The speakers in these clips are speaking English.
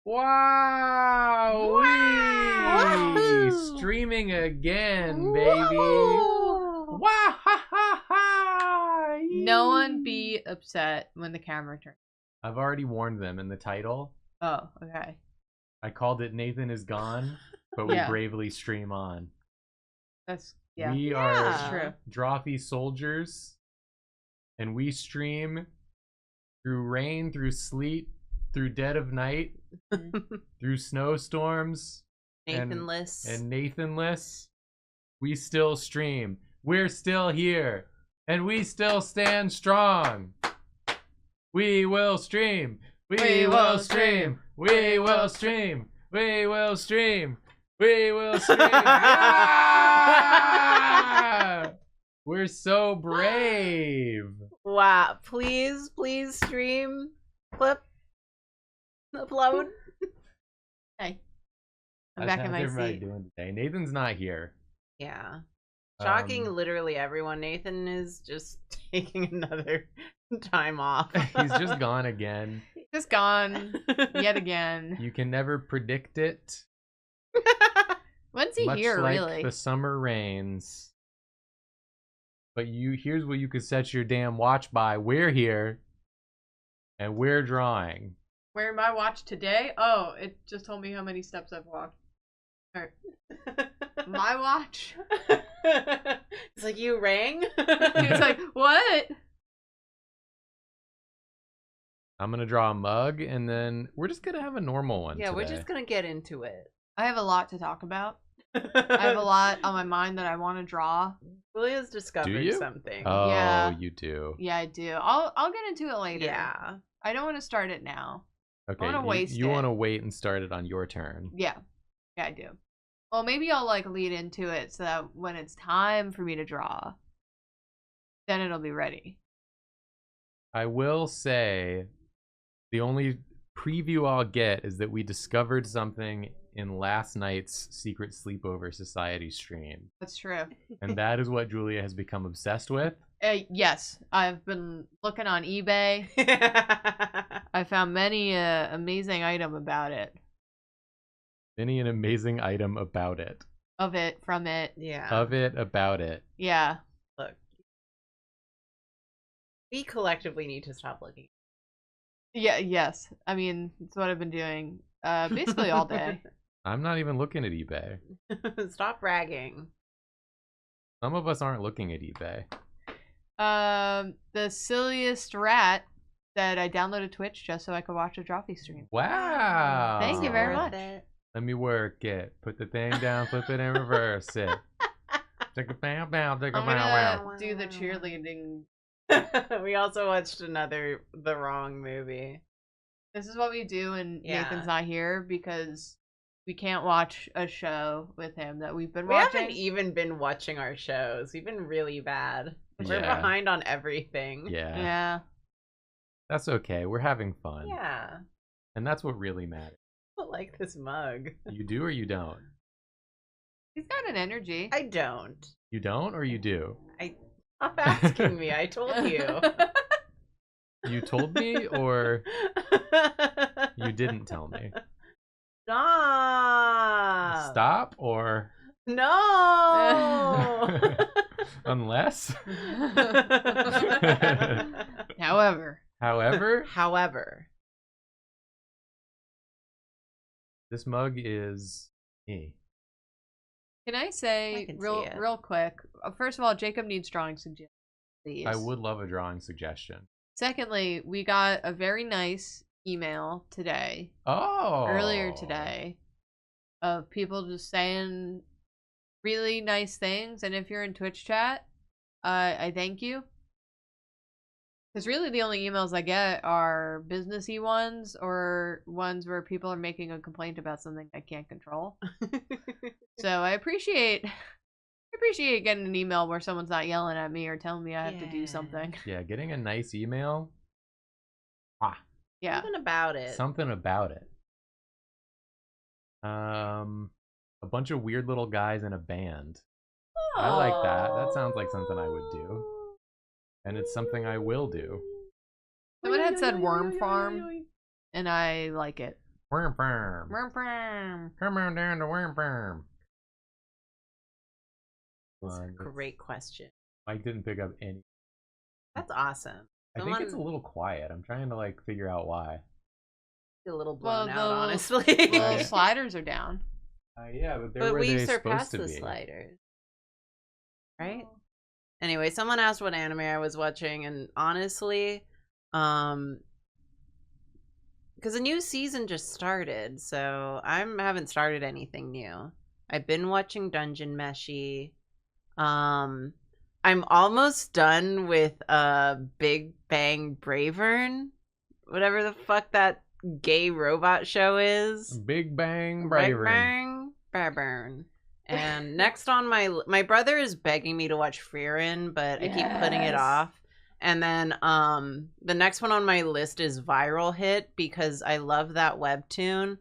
Wow! Woo! Streaming again, baby! Woo! Wow! Ha ha ha! No one be upset when the camera turns. I've already warned them in the title. Oh, okay. I called it Nathan is Gone, but we Yeah. bravely stream on. That's yeah. We That's are true. Drawfee soldiers, and we stream through rain, through sleet, through dead of night, through snowstorms, Nathanless. and Nathanless. We still stream. We're still here, and we still stand strong. We will stream. We will stream. We will stream. We will stream. We will stream. Yeah! We're so brave. Wow. Please stream. Clip. Upload. Hey. I'm back in my How's everybody seat. doing today? Nathan's not here. Yeah. Shocking Um, literally everyone. Nathan is just taking another time off. He's just gone again. Just gone yet again. You can never predict it. When's he Much here, like really? the summer rains. But here's what you could set your damn watch by. We're here, and we're drawing. Wearing my watch today? Oh, it just told me how many steps I've walked. Alright. My watch? It's like you rang. It's like, what? I'm gonna draw a mug, and then we're just gonna have a normal one. Yeah, we're today. just gonna get into it. I have a lot to talk about. I have a lot on my mind that I want to draw. Julia's discovered Do you? something. Oh, Yeah. you do. Yeah, I do. I'll get into it later. Yeah. I don't want to start it now. Okay, wanna waste you it. want to wait and start it on your turn. Yeah. Yeah, I do. Well, maybe I'll like lead into it so that when it's time for me to draw, then it'll be ready. I will say, the only preview I'll get is that we discovered something in last night's Secret Sleepover Society stream. That's true. And that is what Julia has become obsessed with. Yes, I've been looking on eBay. I found many amazing item about it. Many an amazing item about it. Of it, from it. Yeah. Of it, about it. Yeah. Look. We collectively need to stop looking. Yeah, yes. I mean, it's what I've been doing basically all day. I'm not even looking at eBay. Stop bragging. Some of us aren't looking at eBay. The silliest rat said I downloaded Twitch just so I could watch a Drawfee stream. Wow. Thank you very Worth much. it. Let me work it. Put the thing down, flip it, and reverse it. Take a bow, bow, take a I'm bow, gonna wow. do the cheerleading. We also watched The Wrong movie. This is what we do when Yeah. Nathan's not here because we can't watch a show with him that we've been We watching. haven't even been watching our shows. We've been really bad. We're Yeah. behind on everything. Yeah. Yeah. That's okay. We're having fun. Yeah. And that's what really matters. I don't like this mug. You do or you don't? He's got an energy. I don't. You don't or you do? Stop asking me. I told you. You told me or you didn't tell me? Stop. Stop or No. unless? However. However. This mug is me. Can I I say can see real it. real quick? First of all, Jacob needs drawing suggestions, please. I would love a drawing suggestion. Secondly, we got a very nice email today, Oh. earlier today, of people just saying really nice things. And if you're in Twitch chat, I thank you. Because really the only emails I get are businessy ones or ones where people are making a complaint about something I can't control. So I appreciate getting an email where someone's not yelling at me or telling me I have to do Yeah. something. Yeah, getting a nice email. Yeah. Something about it. Something about it. A bunch of weird little guys in a band. I like that. That sounds like something I would do. And it's something I will do. Someone had said worm farm, and I like it. Worm farm. Brum, brum. Come on down to worm farm. That's a great question. Mike didn't pick up any. That's awesome. I think it's a little quiet. I'm trying to like figure out why. A little blown out, the honestly. little sliders are down. Yeah, but they're But where we they're surpassed supposed to the be. sliders. Right? Anyway, someone asked what anime I was watching, and honestly, because a new season just started, so I haven't started anything new. I've been watching Dungeon Meshi. I'm almost done with Big Bang Bravern, whatever the fuck that gay robot show is. Big Bang Big Bravern. Bang Bravern. And next on my brother is begging me to watch Frieren, but I keep putting it Yes. off. And then the next one on my list is Viral Hit because I love that webtoon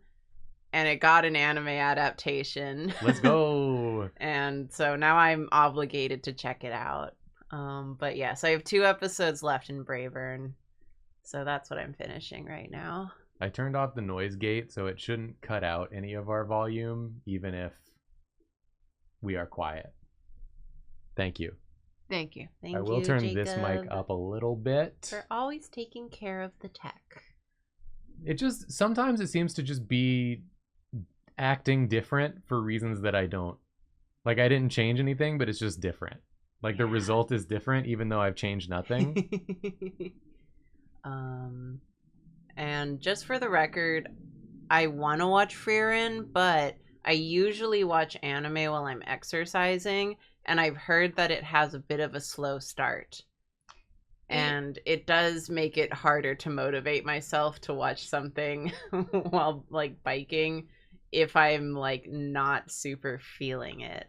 and it got an anime adaptation. Let's go. And so now I'm obligated to check it out. But yes, I have 2 episodes left in Bravern. So that's what I'm finishing right now. I turned off the noise gate so it shouldn't cut out any of our volume, even if we are quiet. Thank you. Thank you. Thank I will you, turn Jacob, this mic up a little bit. for always taking care of the tech. It just sometimes it seems to just be acting different for reasons that I don't like. I didn't change anything, but it's just different. Like the result is different even though I've changed nothing. And just for the record, I want to watch Frieren, but I usually watch anime while I'm exercising, and I've heard that it has a bit of a slow start. And it does make it harder to motivate myself to watch something while like biking if I'm like not super feeling it.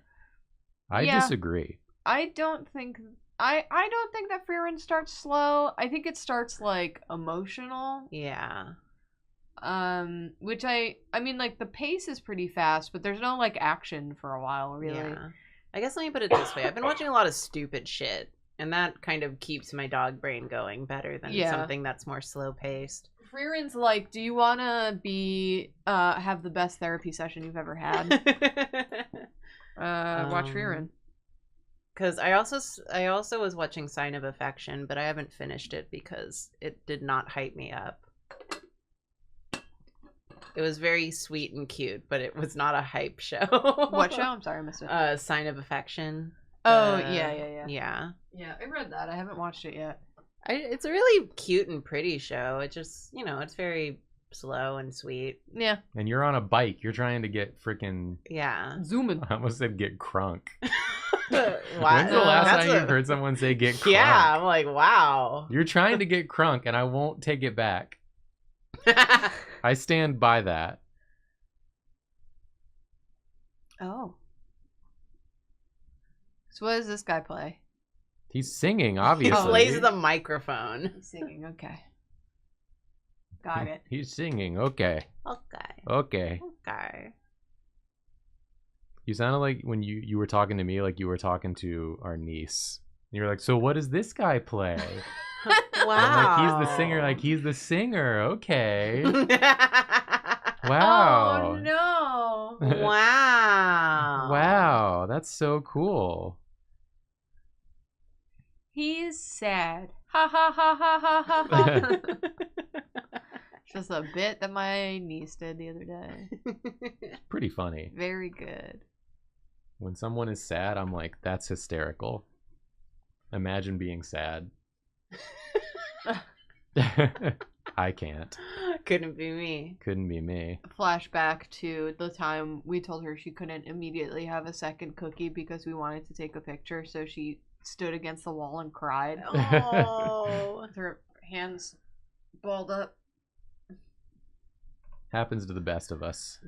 I disagree. I don't think that Frieren starts slow. I think it starts like emotional. Yeah. Which I mean like the pace is pretty fast, but there's no like action for a while, really. Yeah. I guess let me put it this way. I've been watching a lot of stupid shit, and that kind of keeps my dog brain going better than something that's more slow paced. Frieren's like, do you want to be have the best therapy session you've ever had? Watch Frieren. Because I also was watching Sign of Affection, but I haven't finished it because it did not hype me up. It was very sweet and cute, but it was not a hype show. What show? I'm sorry, I missed it. Sign of Affection. Oh, yeah. Yeah. Yeah, I read that. I haven't watched it yet. It's a really cute and pretty show. It just, it's very slow and sweet. Yeah. And you're on a bike. You're trying to get freaking. Yeah. Zooming. I almost said get crunk. Wow. When's the last time you've heard someone say get crunk? Yeah, I'm like, wow. You're trying to get crunk, and I won't take it back. I stand by that. Oh. So what does this guy play? He's singing, He obviously. plays the microphone. He's singing. Okay. Got it. He's singing. Okay. Okay. You sounded like when you were talking to me like you were talking to our niece. And you were like, so what does this guy play? Wow. I'm like, he's the singer. Like, he's the singer. Okay. Wow. Oh, no. Wow. Wow. That's so cool. He's sad. Ha ha ha ha ha ha ha. Just a bit that my niece did the other day. Pretty funny. Very good. When someone is sad, I'm like, that's hysterical. Imagine being sad. I can't. Couldn't be me. Couldn't be me. Flashback to the time we told her she couldn't immediately have a second cookie because we wanted to take a picture, so she stood against the wall and cried. Oh. With her hands balled up. Happens to the best of us.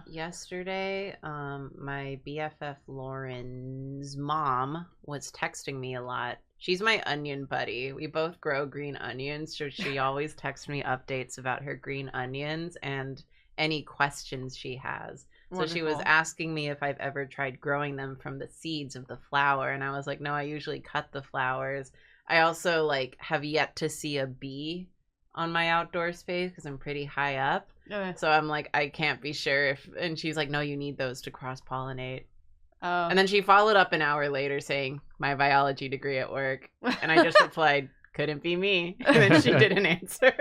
Yesterday, my BFF Lauren's mom was texting me a lot. She's my onion buddy. We both grow green onions, so she always texts me updates about her green onions and any questions she has. So she was asking me if I've ever tried growing them from the seeds of the flower, and I was like, no, I usually cut the flowers. I also have yet to see a bee on my outdoor space because I'm pretty high up. Okay. So I'm like, I can't be sure if. And she's like, no, you need those to cross pollinate. Oh. And then she followed up an hour later saying, my biology degree at work. And I just replied, couldn't be me. And then she didn't answer.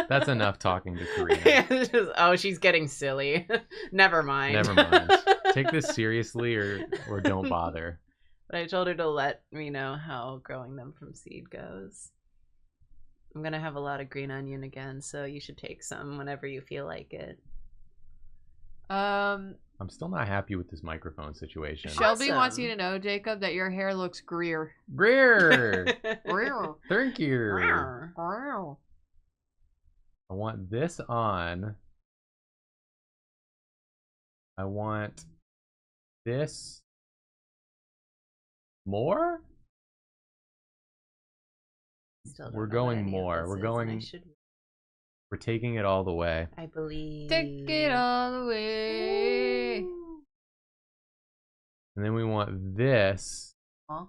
That's enough talking to Karina. Yeah, it's just, oh, she's getting silly. Never mind. Never mind. Take this seriously or don't bother. But I told her to let me know how growing them from seed goes. I'm going to have a lot of green onion again, so you should take some whenever you feel like it. I'm still not happy with this microphone situation. Shelby wants you to know, Jacob, that your hair looks Greer. Greer. Greer. Thank you. Greer. I want this on. I want this more. Still don't We're know going what any of more. this We're is, going. and I should- We're taking it all the way. I believe. Take it all the way. And then we want this Huh?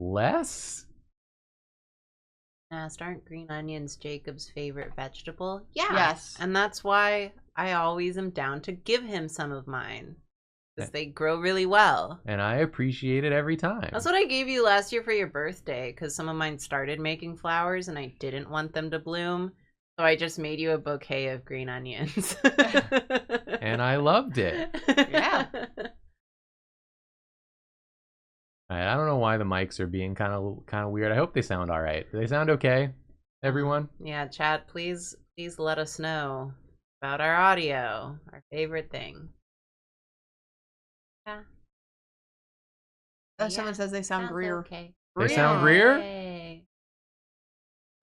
less. Aren't green onions Jacob's favorite vegetable? Yeah. Yes. And that's why I always am down to give him some of mine. Because they grow really well. And I appreciate it every time. That's what I gave you last year for your birthday, because some of mine started making flowers and I didn't want them to bloom. So I just made you a bouquet of green onions. And I loved it. Yeah. Alright, I don't know why the mics are being kind of weird. I hope they sound all right. Do they sound okay, everyone? Yeah, chat, please let us know about our audio, our favorite thing. Yeah. Oh, someone says they sound Greer. Okay. They sound Greer? Yay.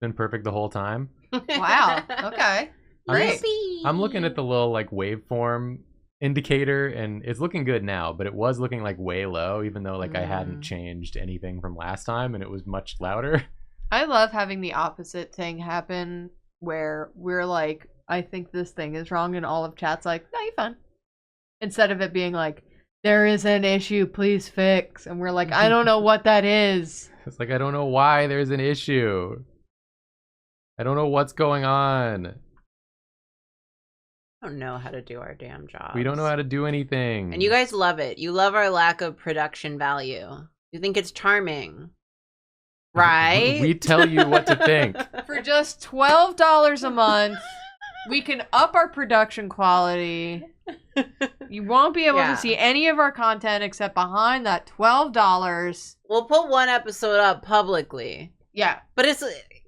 Been perfect the whole time. Wow. Okay. Great. I'm looking at the little like waveform indicator and it's looking good now, but it was looking like way low, even though like I hadn't changed anything from last time and it was much louder. I love having the opposite thing happen where we're like, I think this thing is wrong, and all of chat's like, no, you're fine. Instead of it being like, there is an issue, please fix. And we're like, I don't know what that is. It's like, I don't know why there's an issue. I don't know what's going on. I don't know how to do our damn job. We don't know how to do anything. And you guys love it. You love our lack of production value. You think it's charming. Right? We tell you what to think. For just $12 a month, we can up our production quality. You won't be able to see any of our content except behind that $12. We'll put one episode up publicly. Yeah. But it's,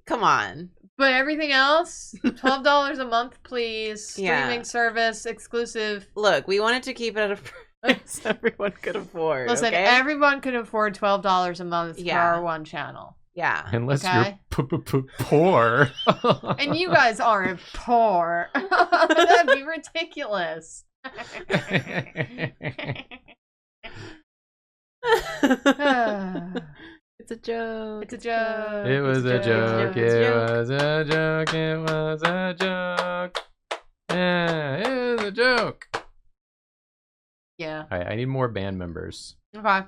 come on. But everything else, $12 a month, please. Streaming Yeah. service, exclusive. Look, we wanted to keep it at a price everyone could afford. Listen, okay? everyone can afford $12 a month for Yeah. our one channel. Yeah. Unless Okay. you're poor. And you guys aren't poor. That'd be ridiculous. It's a joke. It's a joke. It was a joke. It was a joke. It was a joke. Yeah, it was a joke. Yeah. Alright, I need more band members. Okay.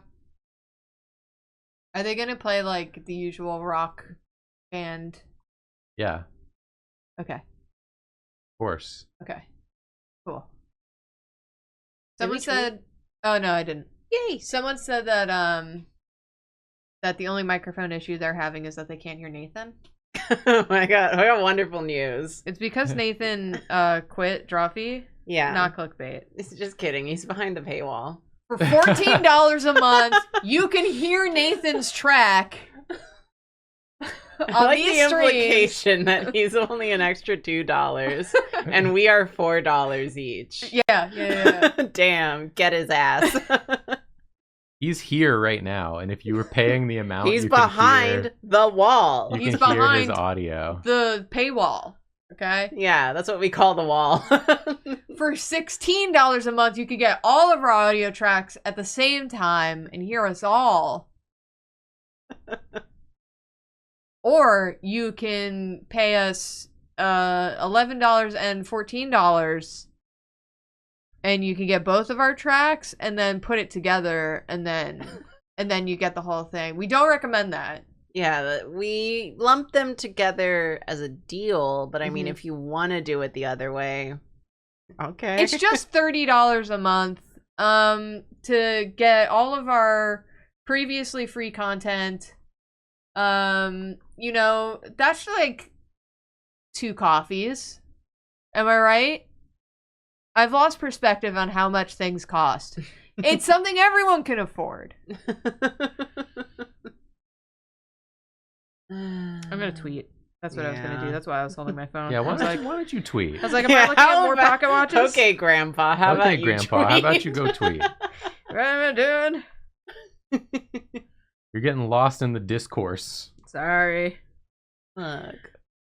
Are they gonna play like the usual rock band? Yeah, Okay. of course. Okay. Cool. Did Someone we tweet? said, "Oh no, I didn't." Yay. Someone said that that the only microphone issue they're having is that they can't hear Nathan. Oh my god, what wonderful news. It's because Nathan quit Drawfee. Yeah. Not clickbait. It's just kidding. He's behind the paywall. For $14 a month, you can hear Nathan's track I on like these the streams. implication that he's only an extra $2 and we are $4 each. Yeah. Damn, get his ass. He's here right now, and if you were paying the amount, He's you can behind hear, the wall. you He's can hear his behind audio. The paywall. Okay. Yeah, that's what we call the wall. For $16 a month, you could get all of our audio tracks at the same time and hear us all. Or you can pay us $11 and $14, and you can get both of our tracks and then put it together, and then you get the whole thing. We don't recommend that. Yeah, we lumped them together as a deal, but I mean, Mhm. if you want to do it the other way, okay. It's just $30 a month to get all of our previously free content. You know, that's like 2 coffees. Am I right? I've lost perspective on how much things cost. It's something everyone can afford. I'm gonna tweet. That's what I was gonna do. Yeah. That's why I was holding my phone. Yeah, I why was like, don't you tweet? I was like, am I looking at more about- pocket watches? Okay, Grandpa. How about you Grandpa, how about tweet? you go tweet? What am I doing? You're getting lost in the discourse. Sorry. Look,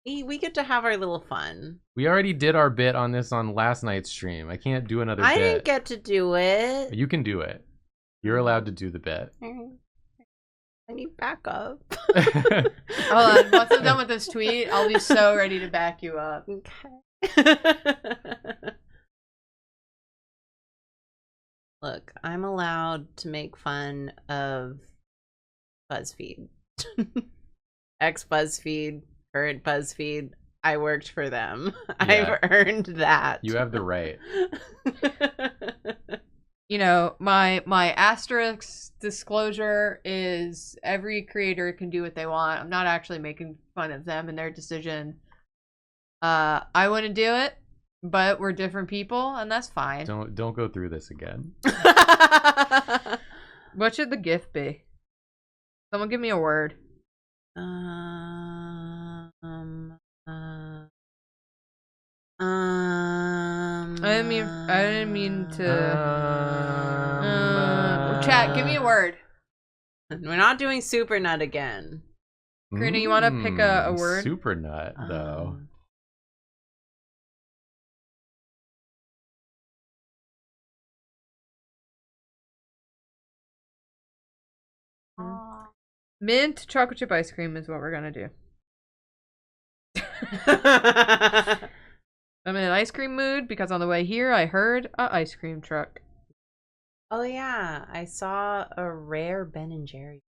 we get to have our little fun. We already did our bit on this on last night's stream. I can't do another I bit. didn't get to do it. You can do it. You're allowed to do the bit. I need backup. Hold on. Once I'm done with this tweet, I'll be so ready to back you up. Okay. Look, I'm allowed to make fun of BuzzFeed. Ex-BuzzFeed, current BuzzFeed. I worked for them. Yeah. I've earned that. You have the right. You know, my asterisk disclosure is every creator can do what they want. I'm not actually making fun of them and their decision. I wouldn't do it, but we're different people, and that's fine. Don't go through this again. What should the gift be? Someone give me a word. I didn't mean to. Chat, give me a word. We're not doing super nut again. Karina, you wanna pick a word? Super nut, though. Mint chocolate chip ice cream is what we're gonna do. I'm in an ice cream mood because on the way here I heard a ice cream truck. Oh yeah, I saw a rare Ben and Jerry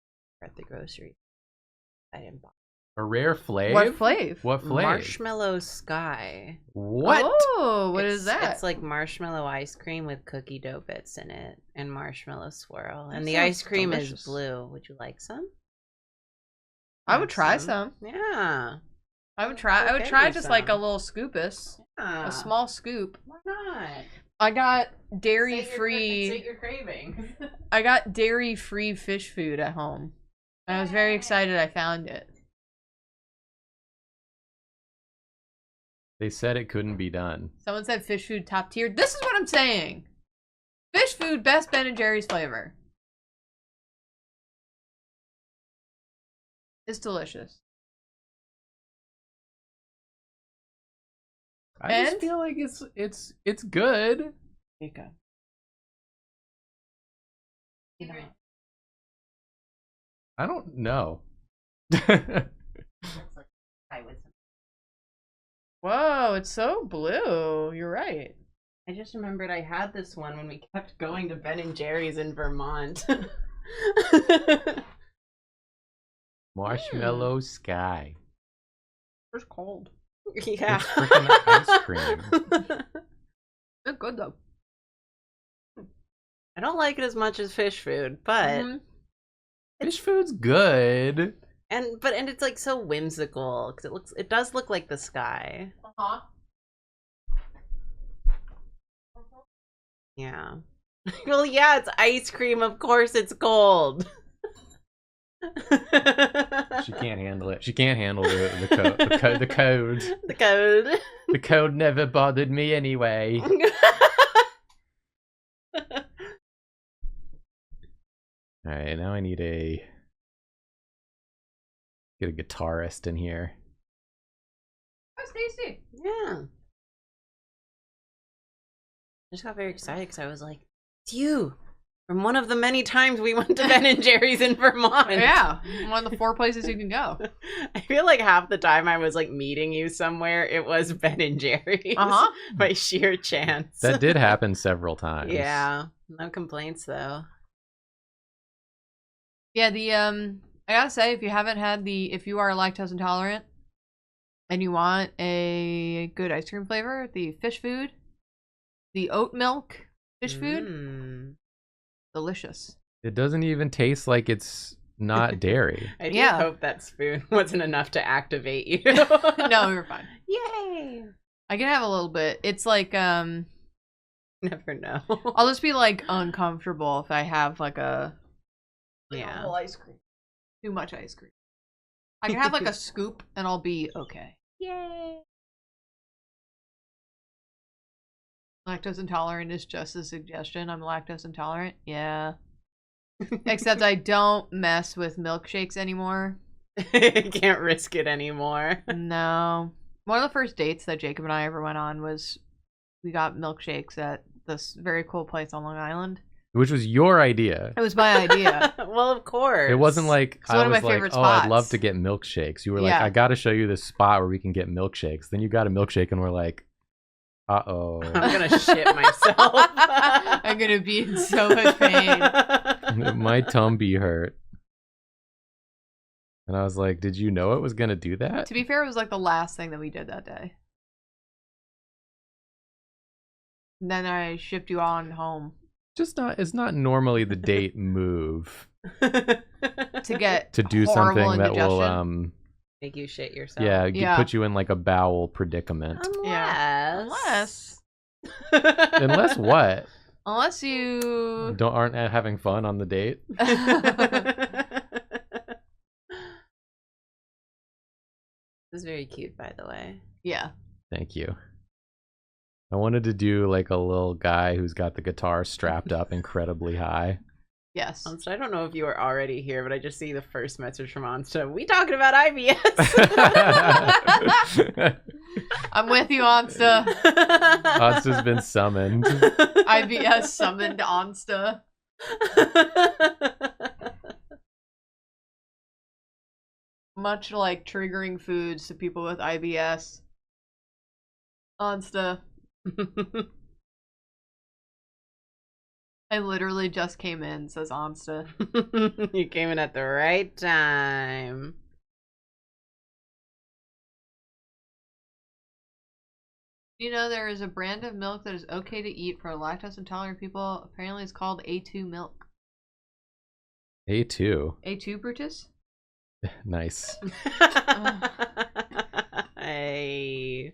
at the grocery. I didn't buy. A rare flavor. What flav? What flavor? Marshmallow Sky. What? Oh, what is that? It's like marshmallow ice cream with cookie dough bits in it and marshmallow swirl. That And the sounds ice cream delicious. is blue. Would you like some? I would Want try some. Yeah. I would try. I would Okay, try with just like a some. little scoopus, Yeah. a small scoop. Why not? I got dairy Sate free. your cravings. I got dairy free fish food at home, and I was very excited I found it. They said it couldn't be done. Someone said fish food top tier. This is what I'm saying. Fish food best Ben and Jerry's flavor. It's delicious. I just And? feel like it's good. You know. I don't know. Whoa, it's so blue. You're right. I just remembered I had this one when we kept going to Ben and Jerry's in Vermont. Marshmallow Sky. It's cold. Yeah. It's freaking ice cream. It's good though. I don't like it as much as fish food, but Mhm. Fish food's good. and it's like so whimsical because it does look like the sky. Uh-huh. Yeah. Well, yeah, it's ice cream. Of course, it's cold. She can't handle it. She can't handle the code. The code. The code. The code never bothered me anyway. All right, now I need get a guitarist in here. That's tasty. Yeah. I just got very excited because I was like, it's you. From one of the many times we went to Ben and Jerry's in Vermont. Yeah, one of the 4 places you can go. I feel like half the time I was like meeting you somewhere, it was Ben and Jerry's. Uh-huh. By sheer chance. That did happen several times. Yeah. No complaints though. Yeah, the I gotta say, if you haven't had if you are lactose intolerant and you want a good ice cream flavor, the fish food, the oat milk fish food, delicious. It doesn't even taste like it's not dairy. I do hope that spoon wasn't enough to activate you. No, you're fine. Yay! I can have a little bit. It's like, never know. I'll just be like uncomfortable if I have like a whole ice cream. Too much ice cream. I can have like a scoop and I'll be okay. Yay! Lactose intolerant is just a suggestion. I'm lactose intolerant. Yeah. Except I don't mess with milkshakes anymore. Can't risk it anymore. No. One of the first dates that Jacob and I ever went on was we got milkshakes at this very cool place on Long Island. Which was your idea. It was my idea. Well, of course. It wasn't like It's one I of was my like, favorite oh, I'd spots. love to get milkshakes. You were like, Yeah. I got to show you this spot where we can get milkshakes. Then you got a milkshake and we're like, uh-oh. I'm gonna shit myself. I'm gonna be in so much pain. My tummy hurt. And I was like, did you know it was going to do that? To be fair, it was like the last thing that we did that day. And then I shipped you on home It's not normally the date move to get to do horrible something that will indigestion. Make you shit yourself. Yeah. put you in like a bowel predicament. Unless Unless what? Unless you Aren't having fun on the date? This is very cute, by the way. Yeah. Thank you. I wanted to do like a little guy who's got the guitar strapped up incredibly high. Yes. Ansta, I don't know if you were already here, but I just see the first message from Ansta. We talking about IBS? I'm with you, Ansta. Ansta's been summoned. IBS summoned Ansta. Much like triggering foods to people with IBS. Ansta. I literally just came in, says Ansta. You came in at the right time. You know, there is a brand of milk that is okay to eat for lactose intolerant people. Apparently it's called A2 milk. A2. A2, Brutus? Nice. Hey.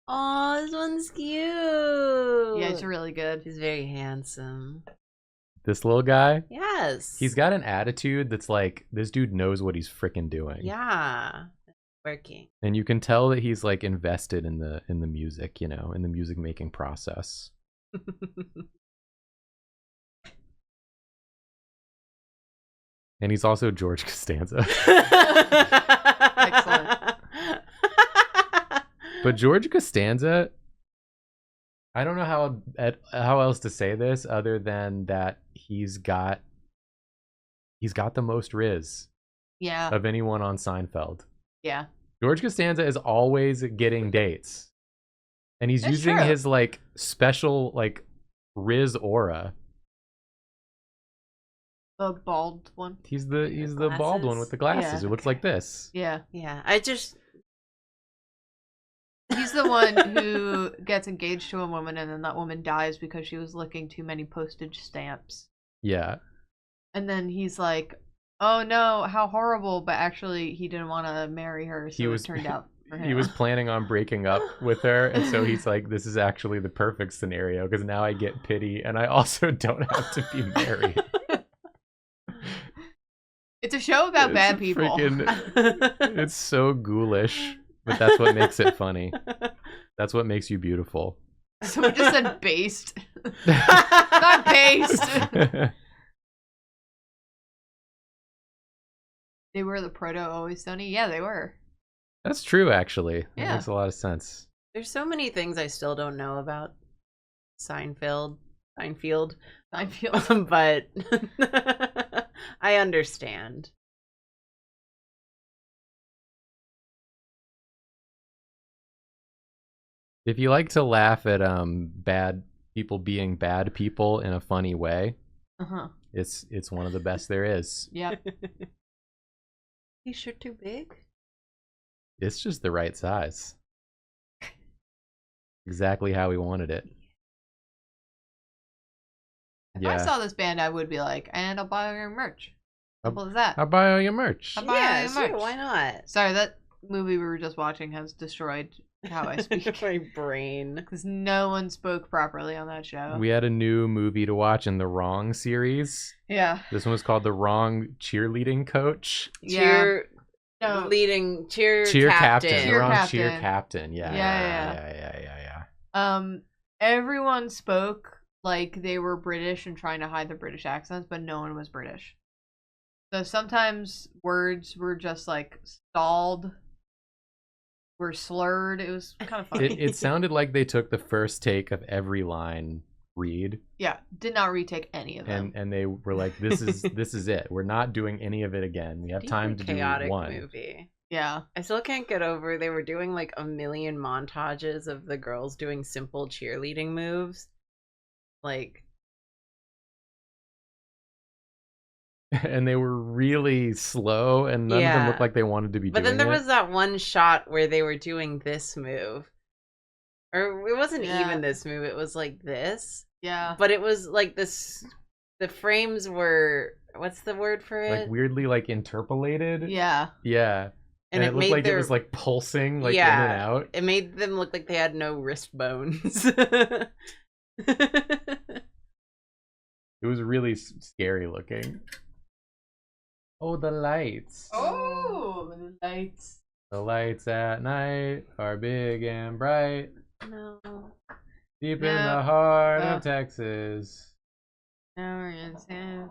Oh, this one's cute. Yeah, it's really good. He's very handsome. This little guy? Yes. He's got an attitude that's like, this dude knows what he's freaking doing. Yeah. Working. And you can tell that he's like invested in the music, you know, in the music making process. And he's also George Costanza. Excellent. But George Costanza, I don't know how else to say this other than that he's got the most riz Yeah. of anyone on Seinfeld. Yeah. George Costanza is always getting dates. And he's That's using true. his like special like riz aura. The bald one. He's the bald one with the glasses Yeah. who looks like this. Yeah. Yeah. He's the one who gets engaged to a woman and then that woman dies because she was licking too many postage stamps. Yeah. And then he's like, oh no, how horrible. But actually, he didn't want to marry her, so it turned out for him. He was planning on breaking up with her, and so he's like, this is actually the perfect scenario because now I get pity and I also don't have to be married. It's a show about It's bad people. It's so ghoulish, but that's what makes it funny. That's what makes you beautiful. Someone just said based. Not based. They were the proto Always Sunny? Yeah, they were. That's true, actually. That Yeah. makes a lot of sense. There's so many things I still don't know about Seinfeld, but I understand. If you like to laugh at bad people being bad people in a funny way, Uh-huh. it's one of the best there is. Yep. T-shirt too big? It's just the right size. Exactly how we wanted it. If I saw this band, I would be like, and I'll buy your merch. Simple as that. I'll buy all your merch. I'll buy all Yeah, your sure, merch. why not? Sorry, that movie we were just watching has destroyed how I speak. My brain. Because no one spoke properly on that show. We had a new movie to watch in the Wrong series. Yeah. This one was called The Wrong Cheerleading Coach. Cheer No. leading cheer Captain. captain. The Wrong Captain. Cheer Captain. Yeah. Yeah. Everyone spoke like they were British and trying to hide their British accents, but no one was British. So sometimes words were just like stalled, were slurred. It was kind of funny. It sounded like they took the first take of every line read. Yeah, did not retake any of them. And they were like, this is it. We're not doing any of it again. We have time to do chaotic one. movie. Yeah. I still can't get over they were doing like a million montages of the girls doing simple cheerleading moves. Like And they were really slow, and none of them looked like they wanted to be but doing then there it. was that one shot where they were doing this move. Or it wasn't even this move, it was like this. Yeah. But it was like this the frames were what's the word for it? Like weirdly like interpolated. Yeah. Yeah. And it looked made like their... it was like pulsing like in and out. It made them look like they had no wrist bones. It was really scary looking. Oh, the lights. Oh, the lights. The lights at night are big and bright. No. Deep in the heart of Texas. Now we're in San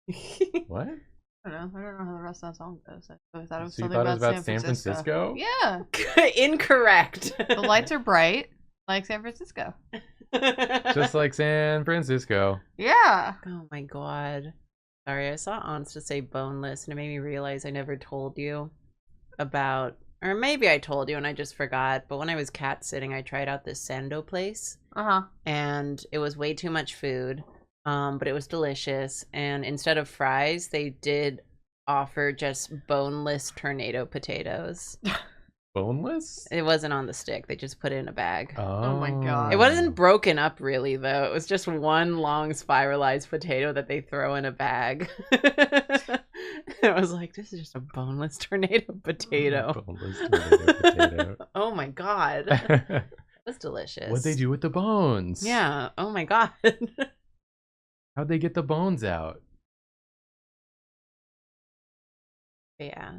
Francisco. What? I don't know how the rest of that song goes. I thought it was So you something thought it was about about San Francisco? Yeah. Incorrect. The lights are bright, like San Francisco. Just like San Francisco. Yeah. Oh my god. Sorry, I saw Aunts to say boneless and it made me realize I never told you about, or maybe I told you and I just forgot, but when I was cat sitting, I tried out this Sando place. And it was way too much food, but it was delicious. And instead of fries, they did offer just boneless tornado potatoes. Boneless? It wasn't on the stick. They just put it in a bag. Oh my god. It wasn't broken up really though. It was just one long spiralized potato that they throw in a bag. I was like, this is just a boneless tornado potato. Boneless tornado potato. Oh my god. It was delicious. What'd they do with the bones? Yeah. Oh my god. How'd they get the bones out? Yeah.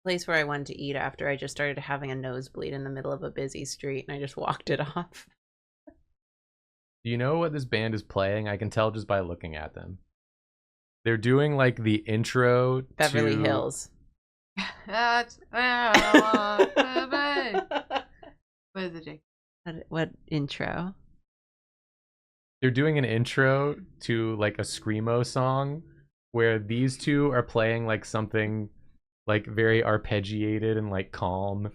Place where I went to eat after I just started having a nosebleed in the middle of a busy street and I just walked it off. Do you know what this band is playing? I can tell just by looking at them. They're doing like the intro Beverly to... Hills. That's where I want to be. What is it, Jake? What intro? They're doing an intro to like a screamo song where these two are playing like something like very arpeggiated and like calm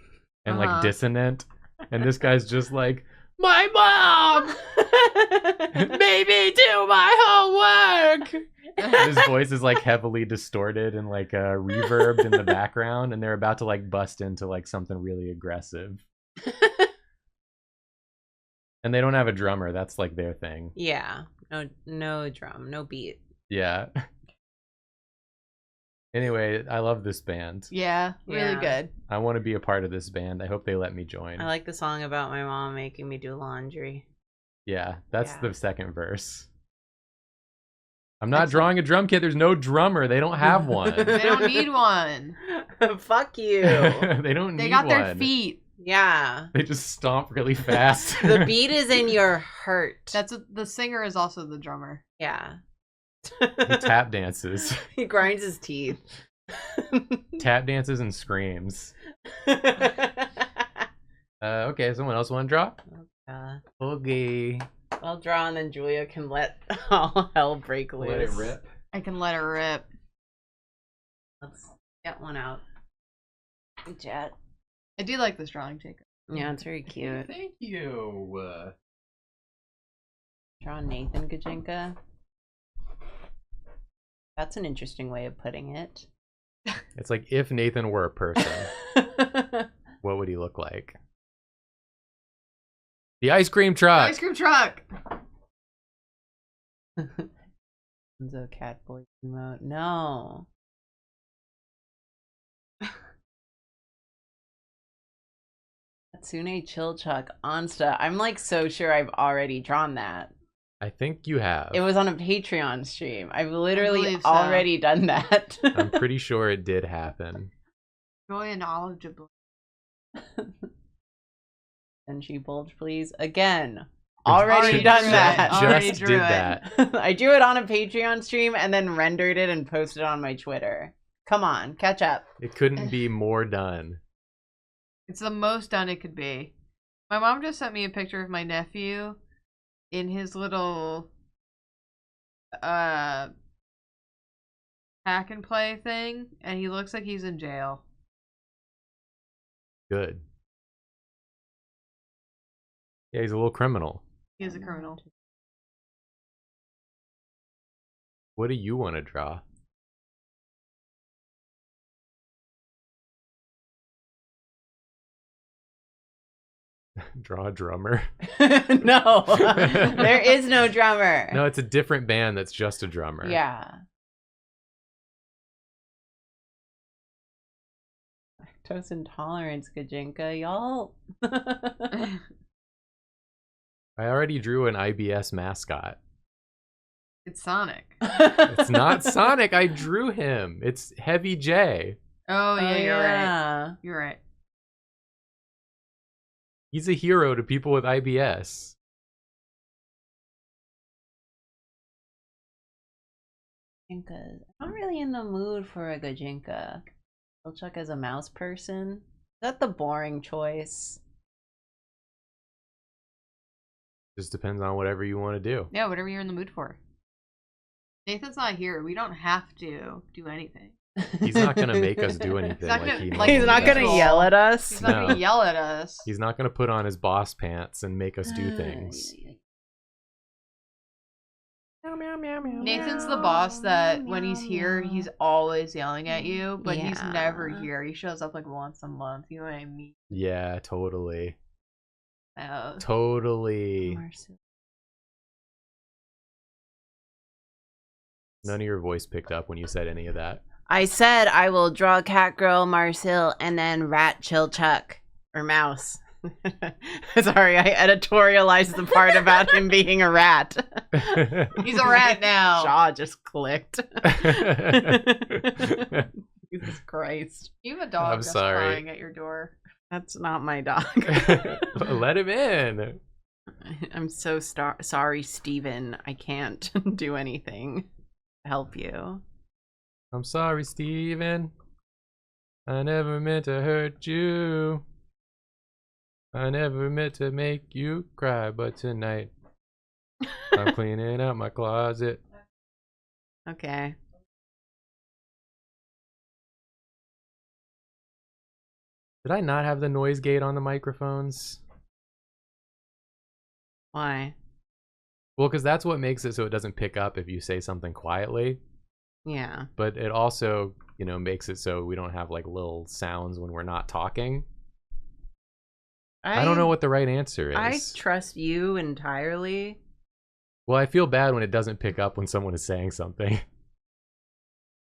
and like dissonant, and this guy's just like, my mom made me do my homework. His voice is like heavily distorted and like reverbed in the background, and they're about to like bust into like something really aggressive. And they don't have a drummer. That's like their thing. Yeah. No drum, no beat. Yeah. Anyway, I love this band. Yeah, really good. I want to be a part of this band. I hope they let me join. I like the song about my mom making me do laundry. Yeah, that's the second verse. I'm not drawing a drum kit. There's no drummer. They don't have one. They don't need one. Fuck you. They don't need one. They got their feet. Yeah. They just stomp really fast. The beat is in your heart. That's the singer is also the drummer. Yeah. He tap dances. He grinds his teeth. Tap dances and screams. Okay, someone else want to draw? Okay. I'll draw and then Julia can let all hell break loose. Let it rip. I can let her rip. Let's get one out. Jet. I do like this drawing, Jacob. Yeah, it's very cute. Thank you. Draw Nathan Gajinka. That's an interesting way of putting it. It's like if Nathan were a person, what would he look like? The ice cream truck. Ice cream truck. The cat boy emote. No. Hatsune Chilchuck Onsta. I'm like so sure I've already drawn that. I think you have. It was on a Patreon stream. I've literally believe so. already done that. I'm pretty sure it did happen. Joy and knowledgeable. And she bulge, please. Again. Already done that. Just did that. I drew it on a Patreon stream and then rendered it and posted it on my Twitter. Come on, catch up. It couldn't be more done. It's the most done it could be. My mom just sent me a picture of my nephew in his little hack and play thing, and he looks like he's in jail. Good. Yeah, he's a little criminal. He is a criminal. What do you want to draw? Draw a drummer? No, there is no drummer. No, it's a different band that's just a drummer. Yeah. Lactose intolerance, Gajinka, y'all. I already drew an IBS mascot. It's Sonic. It's not Sonic. I drew him. It's Heavy J. Oh yeah, you're right. yeah. You're right. He's a hero to people with IBS. Gajinkas. I'm not really in the mood for a Gajinka. Chilchuck as a mouse person. Is that the boring choice? Just depends on whatever you want to do. Yeah, whatever you're in the mood for. Nathan's not here. We don't have to do anything. He's not going to make us do anything. not like gonna- he like, He's not normally gonna does. yell at us. He's not No. gonna yell at us. He's not going to put on his boss pants and make us do things. Nathan's the boss that when he's here, he's always yelling at you, but he's Yeah. never here. He shows up like once a month. You know what I mean? Yeah, totally. Uh, Totally. Marcel. None of your voice picked up when you said any of that. I said I will draw Catgirl, Marcel, and then Rat Chilchuck. Or Mouse. Sorry, I editorialized the part about him being a rat. he's a rat now. Jaw just clicked. Jesus Christ. You have a dog I'm that's sorry. crying at your door. That's not my dog. Let him in. I'm so sorry, Steven. I can't do anything to help you. I'm sorry, Steven. I never meant to hurt you. I never meant to make you cry, but tonight I'm cleaning out my closet. Okay. Did I not have the noise gate on the microphones? Why? Well, because that's what makes it so it doesn't pick up if you say something quietly. Yeah. But it also, makes it so we don't have like little sounds when we're not talking. I don't know what the right answer is. I trust you entirely. Well, I feel bad when it doesn't pick up when someone is saying something.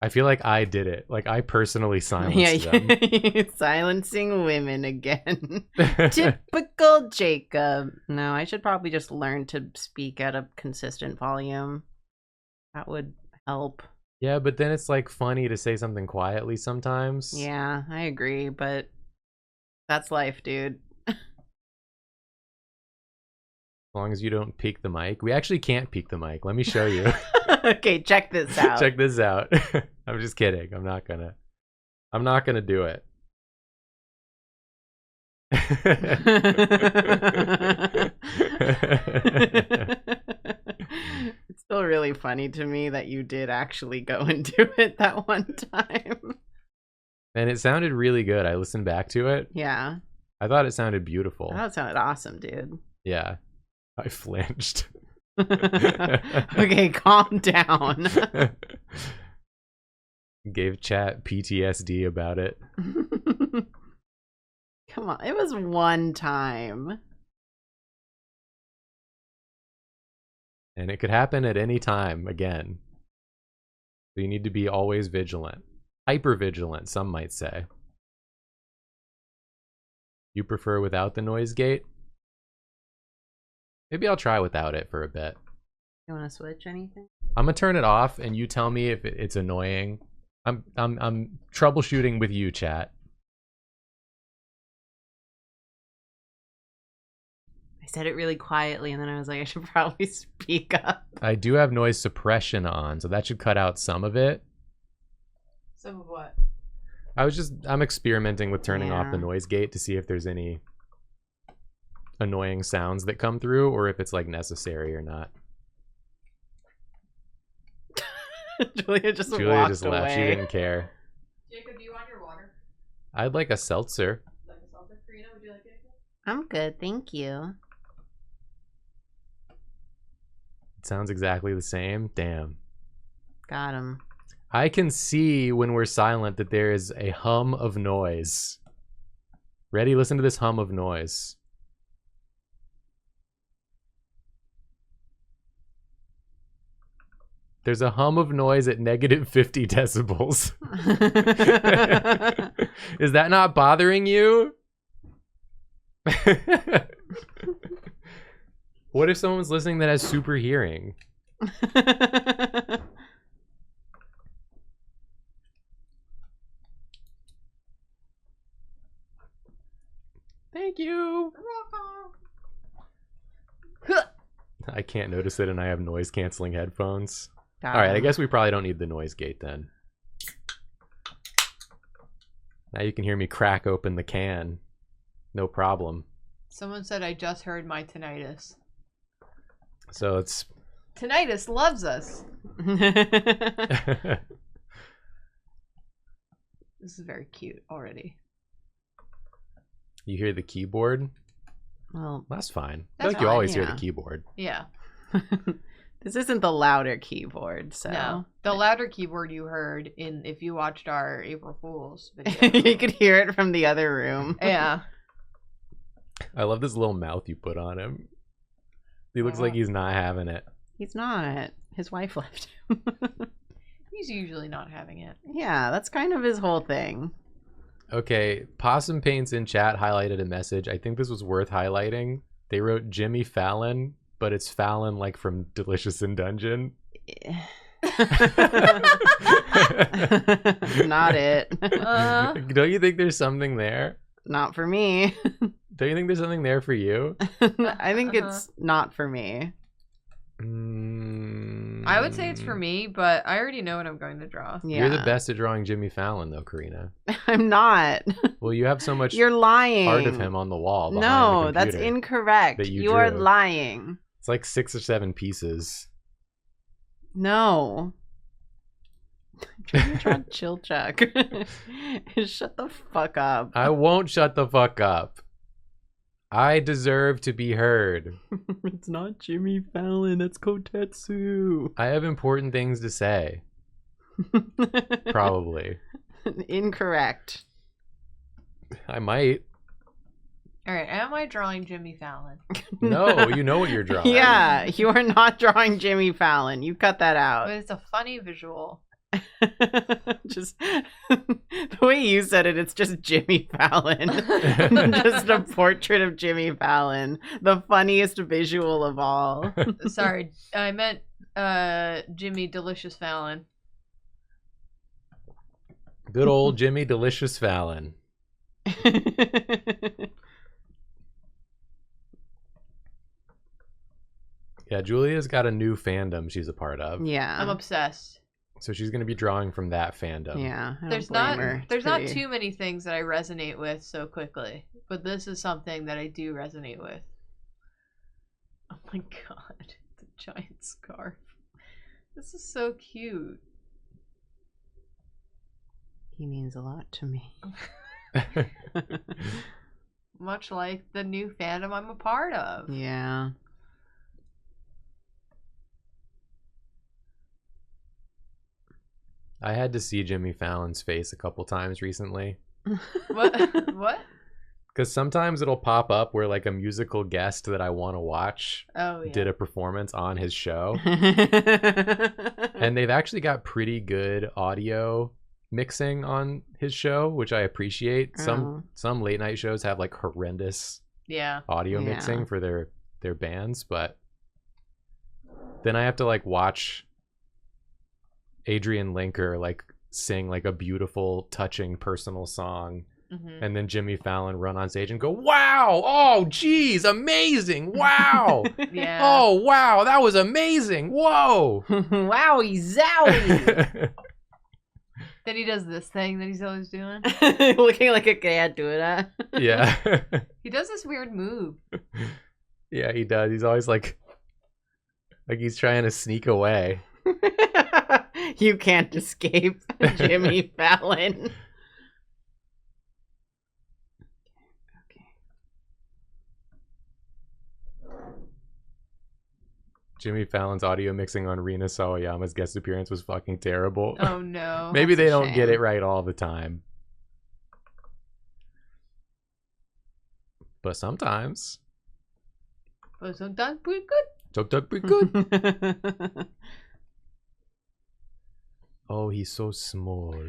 I feel like I did it. Like I personally silenced them. Silencing women again. Typical Jacob. No, I should probably just learn to speak at a consistent volume. That would help. Yeah, but then it's like funny to say something quietly sometimes. Yeah, I agree, but that's life, dude. As long as you don't peek the mic. We actually can't peek the mic. Let me show you. Okay, check this out. Check this out. I'm just kidding. I'm not gonna do it. It's still really funny to me that you did actually go and do it that one time. And it sounded really good. I listened back to it. Yeah. I thought it sounded beautiful. That sounded awesome, dude. Yeah. I flinched. Okay, calm down. Gave chat PTSD about it. Come on, it was one time. And it could happen at any time again. So you need to be always vigilant. Hyper vigilant, some might say. You prefer without the noise gate? Maybe I'll try without it for a bit. You want to switch anything? I'm gonna turn it off and you tell me if it's annoying. I'm troubleshooting with you, chat. I said it really quietly and then I was like, I should probably speak up. I do have noise suppression on, so that should cut out some of it. Some of what? I'm experimenting with turning off the Yeah. noise gate to see if there's any annoying sounds that come through or if it's like necessary or not. Julia just Julia walked just away. left. She didn't care. Jacob, do you want your water? I'd like a seltzer. Like a seltzer? Karina, would you like it? I'm good, thank you. It sounds exactly the same. Damn. Got him. I can see when we're silent that there is a hum of noise. Ready? Listen to this hum of noise. There's a hum of noise at negative 50 decibels. Is that not bothering you? What if someone's listening that has super hearing? Thank you. I can't notice it and I have noise canceling headphones. Got All right, I him. guess we probably don't need the noise gate then. Now you can hear me crack open the can. No problem. Someone said I just heard my tinnitus. So it's... Tinnitus loves us. This is very cute already. You hear the keyboard? Well, That's fine. I That's feel like you fine, always hear yeah. the keyboard. Yeah. this isn't the louder keyboard, so No. The louder keyboard you heard in if you watched our April Fool's video. you could hear it from the other room. Yeah. I love this little mouth you put on him. He looks like he's not having it. He's not. His wife left him. He's usually not having it. Yeah, that's kind of his whole thing. Okay, Possum Paints in chat highlighted a message. I think this was worth highlighting. They wrote Jimmy Fallon, but it's Fallon like from Delicious in Dungeon. Not it. Don't you think there's something there? Not for me. Don't you think there's something there for you? I think it's not for me. I would say it's for me, but I already know what I'm going to draw. Yeah. You're the best at drawing Jimmy Fallon, though, Karina. I'm not. Well, you have so much You're lying. art of him on the wall. Behind No, the that's computer incorrect. that you You are drew. lying. It's like 6 or 7 pieces. No. I'm trying to draw Chilchuck. Shut the fuck up. I won't shut the fuck up. I deserve to be heard. It's not Jimmy Fallon, that's Kotetsu. I have important things to say. Probably. Incorrect. I might. All right, am I drawing Jimmy Fallon? No, you know what you're drawing. Yeah, you are not drawing Jimmy Fallon. You cut that But out. it's a funny visual. Just the way you said it, it's just Jimmy Fallon. Just a portrait of Jimmy Fallon. The funniest visual of all. Sorry, I meant Jimmy Delicious Fallon. Good old Jimmy Delicious Fallon. Yeah, Julia's got a new fandom she's a part of. Yeah. I'm obsessed. So she's going to be drawing from that fandom. Yeah. I don't There's blame not her. It's there's not pretty- too many things that I resonate with so quickly, but this is something that I do resonate with. Oh my god, it's a giant scarf. This is so cute. He means a lot to me. Much like the new fandom I'm a part of. Yeah. I had to see Jimmy Fallon's face a couple times recently. What? Because sometimes it'll pop up where like a musical guest that I want to watch did a performance on his show. And they've actually got pretty good audio mixing on his show, which I appreciate. Some late night shows have like horrendous audio mixing for their bands, but then I have to like watch Adrian Linker like sing like a beautiful, touching, personal song. And then Jimmy Fallon run on stage and go, wow, oh geez, amazing, wow. Oh wow, that was amazing, whoa. Wowie zowie. Then he does this thing that he's always doing. Looking like a cat doing that. Yeah. He does this weird move. Yeah, he does. He's always like he's trying to sneak away. You can't escape Jimmy Fallon. Jimmy Fallon's audio mixing on Rina Sawayama's guest appearance was fucking terrible. Oh no. Maybe they don't get it right all the time. But sometimes. But sometimes pretty good. Sometimes pretty good. Oh, he's so small.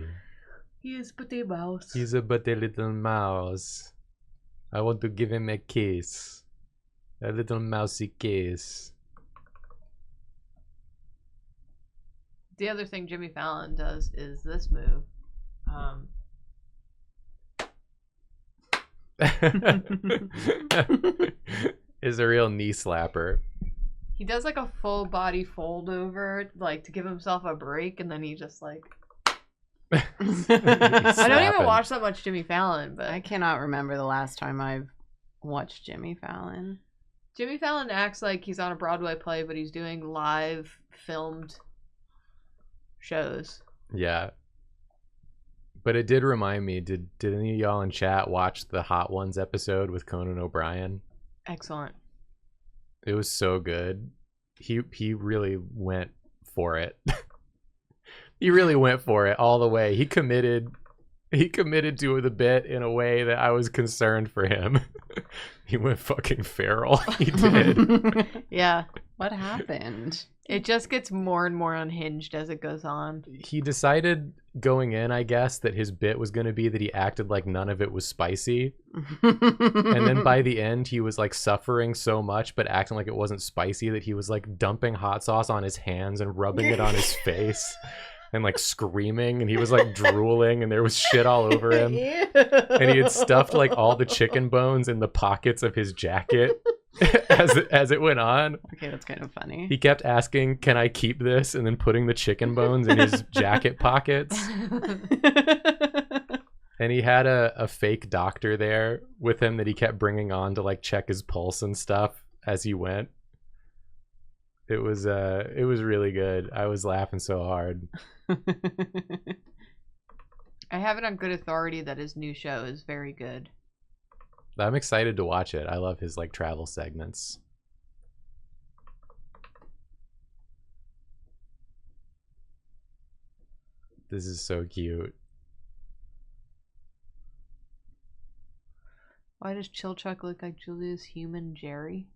He is but a mouse. He's but a little mouse. I want to give him a kiss. A little mousy kiss. The other thing Jimmy Fallon does is this move. Is a real knee slapper. He does like a full body fold over, like to give himself a break, and then he just like. I don't even watch that much Jimmy Fallon, but I cannot remember the last time I've watched Jimmy Fallon. Jimmy Fallon acts like he's on a Broadway play, but he's doing live filmed shows. Yeah. But it did remind me, did any of y'all in chat watch the Hot Ones episode with Conan O'Brien? Excellent. It was so good. He really went for it. He really went for it all the way. He committed to the bit in a way that I was concerned for him. He went fucking feral. He did. Yeah. What happened? It just gets more and more unhinged as it goes on. He decided going in, I guess, that his bit was going to be that he acted like none of it was spicy. And then by the end, he was like suffering so much, but acting like it wasn't spicy, that he was like dumping hot sauce on his hands and rubbing it on his face and like screaming. And he was like drooling and there was shit all over him. And he had stuffed like all the chicken bones in the pockets of his jacket. as it went on. Okay, that's kind of funny. He kept asking, "Can I keep this?" and then putting the chicken bones in his jacket pockets. And he had a fake doctor there with him that he kept bringing on to like check his pulse and stuff as he went. It was really good. I was laughing so hard. I have it on good authority that his new show is very good. I'm excited to watch it. I love his like travel segments. This is so cute. Why does Chilchuck look like Julia's human Jerry?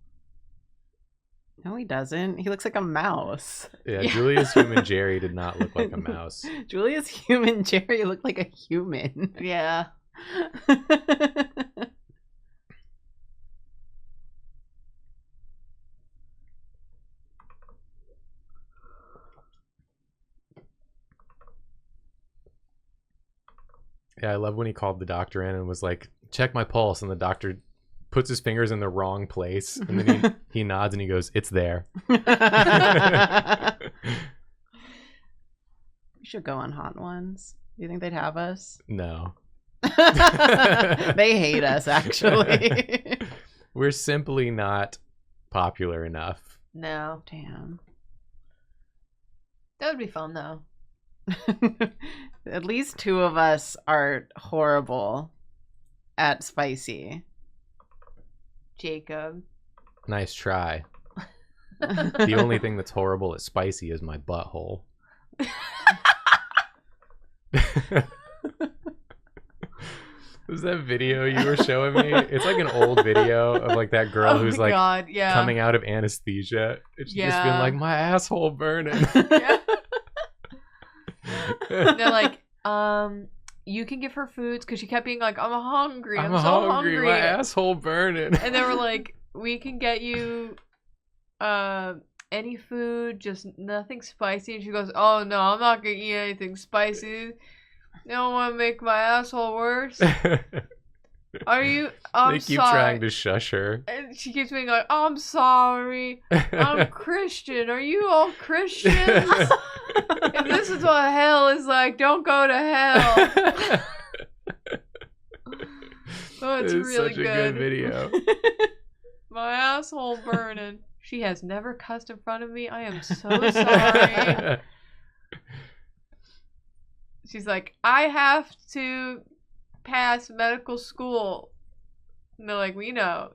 No, he doesn't. He looks like a mouse. Yeah, Julia's human Jerry did not look like a mouse. Julia's human Jerry looked like a human. Yeah. Yeah, I love when he called the doctor in and was like, "Check my pulse," and the doctor puts his fingers in the wrong place, and then he nods and he goes, "It's there." We should go on Hot Ones. Do you think they'd have us? No. They hate us, actually. We're simply not popular enough. No. Damn. That would be fun, though. At least two of us are horrible at spicy. Jacob. Nice try. The only thing that's horrible at spicy is my butthole. Was that video you were showing me? It's like an old video of like that girl who's like coming out of anesthesia. It's just been like, my asshole burning. They're like, you can give her foods because she kept being like, I'm hungry. I'm so hungry. My asshole burning. And they were like, we can get you any food, just nothing spicy. And she goes, oh no, I'm not gonna eat anything spicy. You don't want to make my asshole worse. Are you? They keep trying to shush her. And she keeps being like, I'm sorry. I'm Christian. Are you all Christians? If this is what hell is like, don't go to hell. Oh, it's really such a good video. My asshole burning. She has never cussed in front of me. I am so sorry. She's like, I have to pass medical school. And they're like, we know.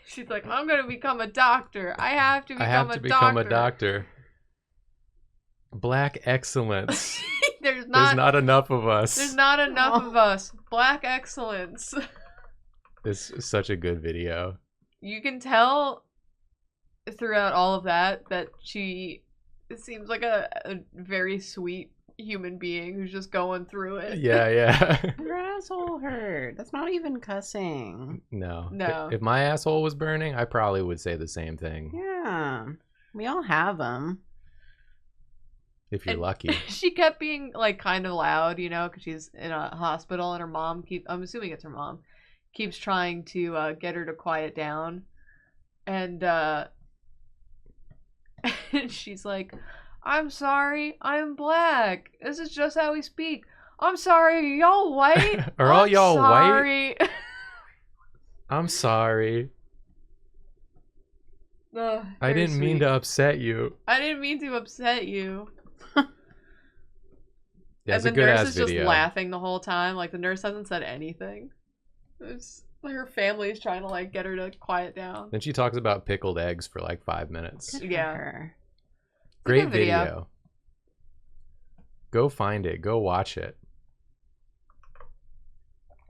She's like, I'm going to become a doctor. I have to become a doctor. Black excellence. There's not enough of us. There's not enough of us. Black excellence. It's such a good video. You can tell throughout all of that she seems like a very sweet human being who's just going through it. Yeah. Your asshole hurt. That's not even cussing. No. If my asshole was burning, I probably would say the same thing. Yeah. We all have them. If you're lucky. She kept being like kind of loud, you know, because she's in a hospital and her mom I'm assuming it's her mom, keeps trying to get her to quiet down. And she's like, I'm sorry, I'm black. This is just how we speak. I'm sorry, y'all white? Are all y'all white? I'm sorry. I didn't mean to upset you. I didn't mean to upset you. Yeah, and the nurse is just laughing the whole time. Like, the nurse hasn't said anything. It's like her family is trying to like get her to quiet down. Then she talks about pickled eggs for like 5 minutes. Yeah. Great video. Go find it. Go watch it.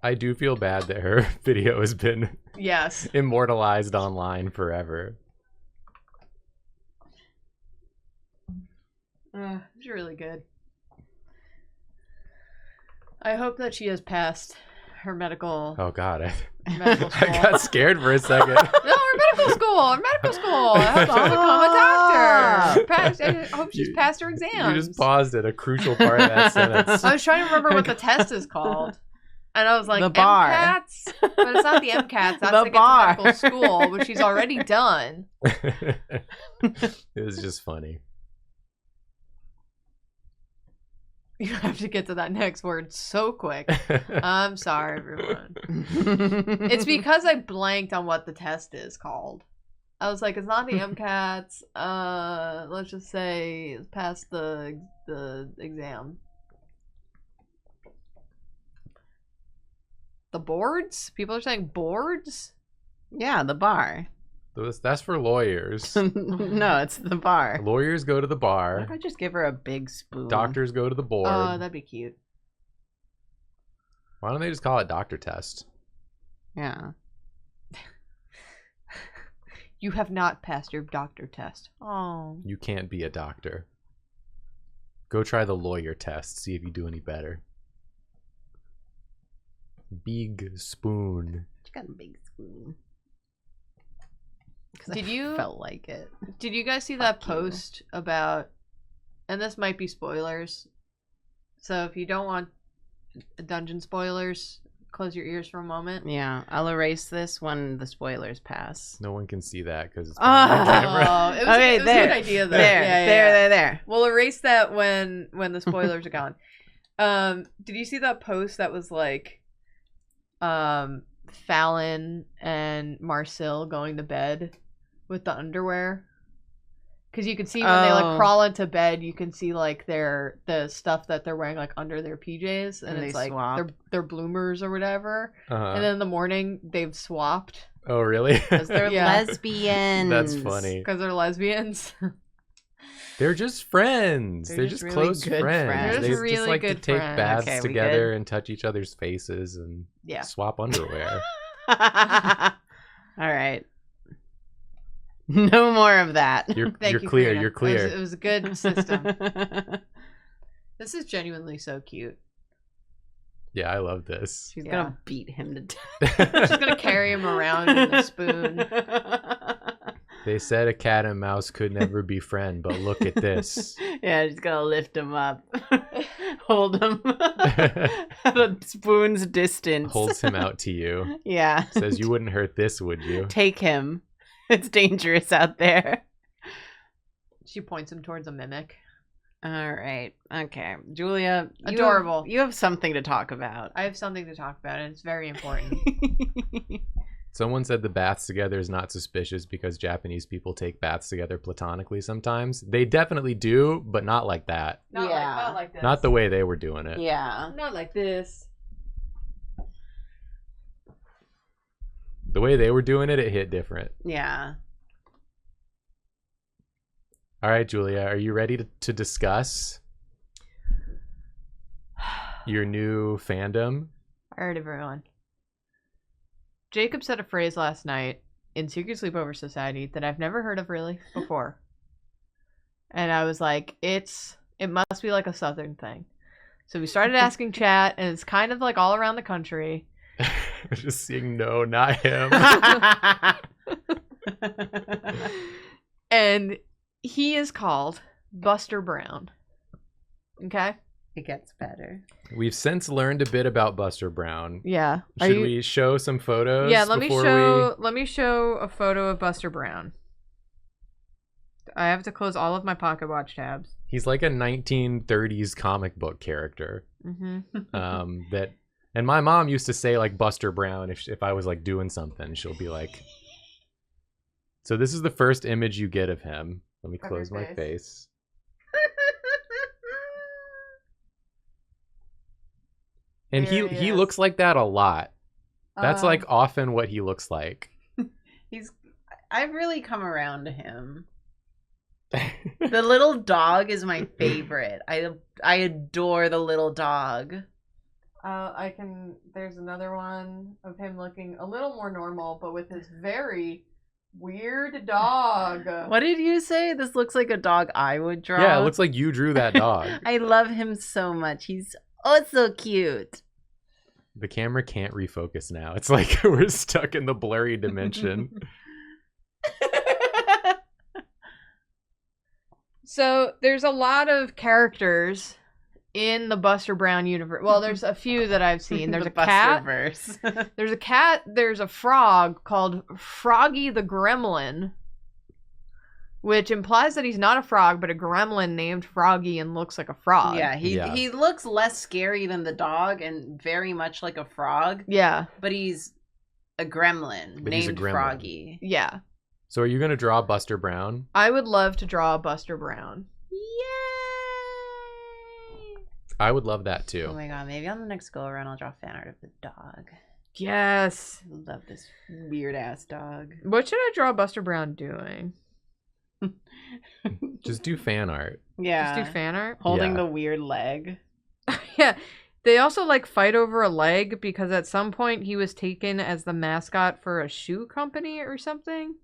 I do feel bad that her video has been immortalized online forever. It's really good. I hope that she has passed her medical. Oh God, medical school. I got scared for a second. No, her medical school. I hope she's become a doctor. I hope she's passed her exams. You just paused at a crucial part of that sentence. I was trying to remember what the test is called. And I was like, the bar. MCATs? But it's not the MCATs. That's to get to medical school, which she's already done. It was just funny. You have to get to that next word so quick. I'm sorry, everyone. It's because I blanked on what the test is called. I was like, it's not the MCATs. Let's just say pass the exam. The boards? People are saying boards? Yeah, the bar. That's for lawyers. No, it's the bar. Lawyers go to the bar. Why don't I just give her a big spoon? Doctors go to the board. Oh, that'd be cute. Why don't they just call it doctor test? Yeah. You have not passed your doctor test. Oh. You can't be a doctor. Go try the lawyer test. See if you do any better. Big spoon. She got a big spoon. Did you felt like it? Did you guys see that post about? And this might be spoilers. So if you don't want dungeon spoilers, close your ears for a moment. Yeah, I'll erase this when the spoilers pass. No one can see that because it's it was a good idea though. There. We'll erase that when the spoilers are gone. Did you see that post that was like Fallon and Marcel going to bed with the underwear? Because you can see when they like crawl into bed, you can see like the stuff that they're wearing like under their PJs, and it's like they're bloomers or whatever. And then in the morning they've swapped. Oh really? Because they're lesbians. That's funny. Because they're lesbians. They're just friends. They're They're just just really close good friends. friends. They're They just really just like to good take friends. baths Okay, we together good? and touch each other's faces and Yeah. swap underwear. All right. No more of that. You're Thank you, clear. Karina. You're clear. It was a good system. This is genuinely so cute. Yeah, I love this. She's Yeah. gonna beat him to death. She's gonna carry him around in a spoon. They said a cat and mouse could never be friend, but look at this. Yeah, she's gonna lift him up, hold him at a spoon's distance. Holds him out to you. Yeah. Says you wouldn't hurt this, would you? Take him. It's dangerous out there. She points him towards a mimic. All right. Okay. Julia. Adorable. You have something to talk about. I have something to talk about, and it's very important. Someone said the baths together is not suspicious because Japanese people take baths together platonically sometimes. They definitely do, but not like that. Not like this. Not the way they were doing it. Yeah. Not like this. The way they were doing it, it hit different. Yeah. All right, Julia, are you ready to discuss your new fandom? All right, everyone. Jacob said a phrase last night in Secret Sleepover Society that I've never heard of really before. And I was like, it must be like a Southern thing. So we started asking chat, and it's kind of like all around the country. Just seeing no, not him. And he is called Buster Brown. Okay? It gets better. We've since learned a bit about Buster Brown. Yeah. Should we show some photos? Yeah, let me before show a photo of Buster Brown. I have to close all of my Pocket Watch tabs. He's like a 1930s comic book character. Mm-hmm. And my mom used to say like Buster Brown if I was like doing something. She'll be like. So this is the first image you get of him. Let me close my face. And There he is. looks like that a lot. That's like often what he looks like. I've really come around to him. The little dog is my favorite. I adore the little dog. There's another one of him looking a little more normal, but with his very weird dog. What did you say? This looks like a dog I would draw. Yeah, it looks like you drew that dog. I love him so much. He's so cute. The camera can't refocus now. It's like we're stuck in the blurry dimension. So there's a lot of characters in the Buster Brown universe. Well, there's a few that I've seen. There's The a cat. Busterverse. There's a cat. There's a frog called Froggy the Gremlin, which implies that he's not a frog, but a gremlin named Froggy and looks like a frog. Yeah, Yeah. he looks less scary than the dog and very much like a frog, Yeah. but he's a gremlin But he's a named gremlin. Froggy. Yeah. So are you going to draw Buster Brown? I would love to draw a Buster Brown. Yay! I would love that too. Oh my god, maybe on the next go around I'll draw fan art of the dog. Yes. I love this weird ass dog. What should I draw Buster Brown doing? Just do fan art. Yeah. Just do fan art? Holding Yeah. the weird leg. Yeah. They also like fight over a leg because at some point he was taken as the mascot for a shoe company or something.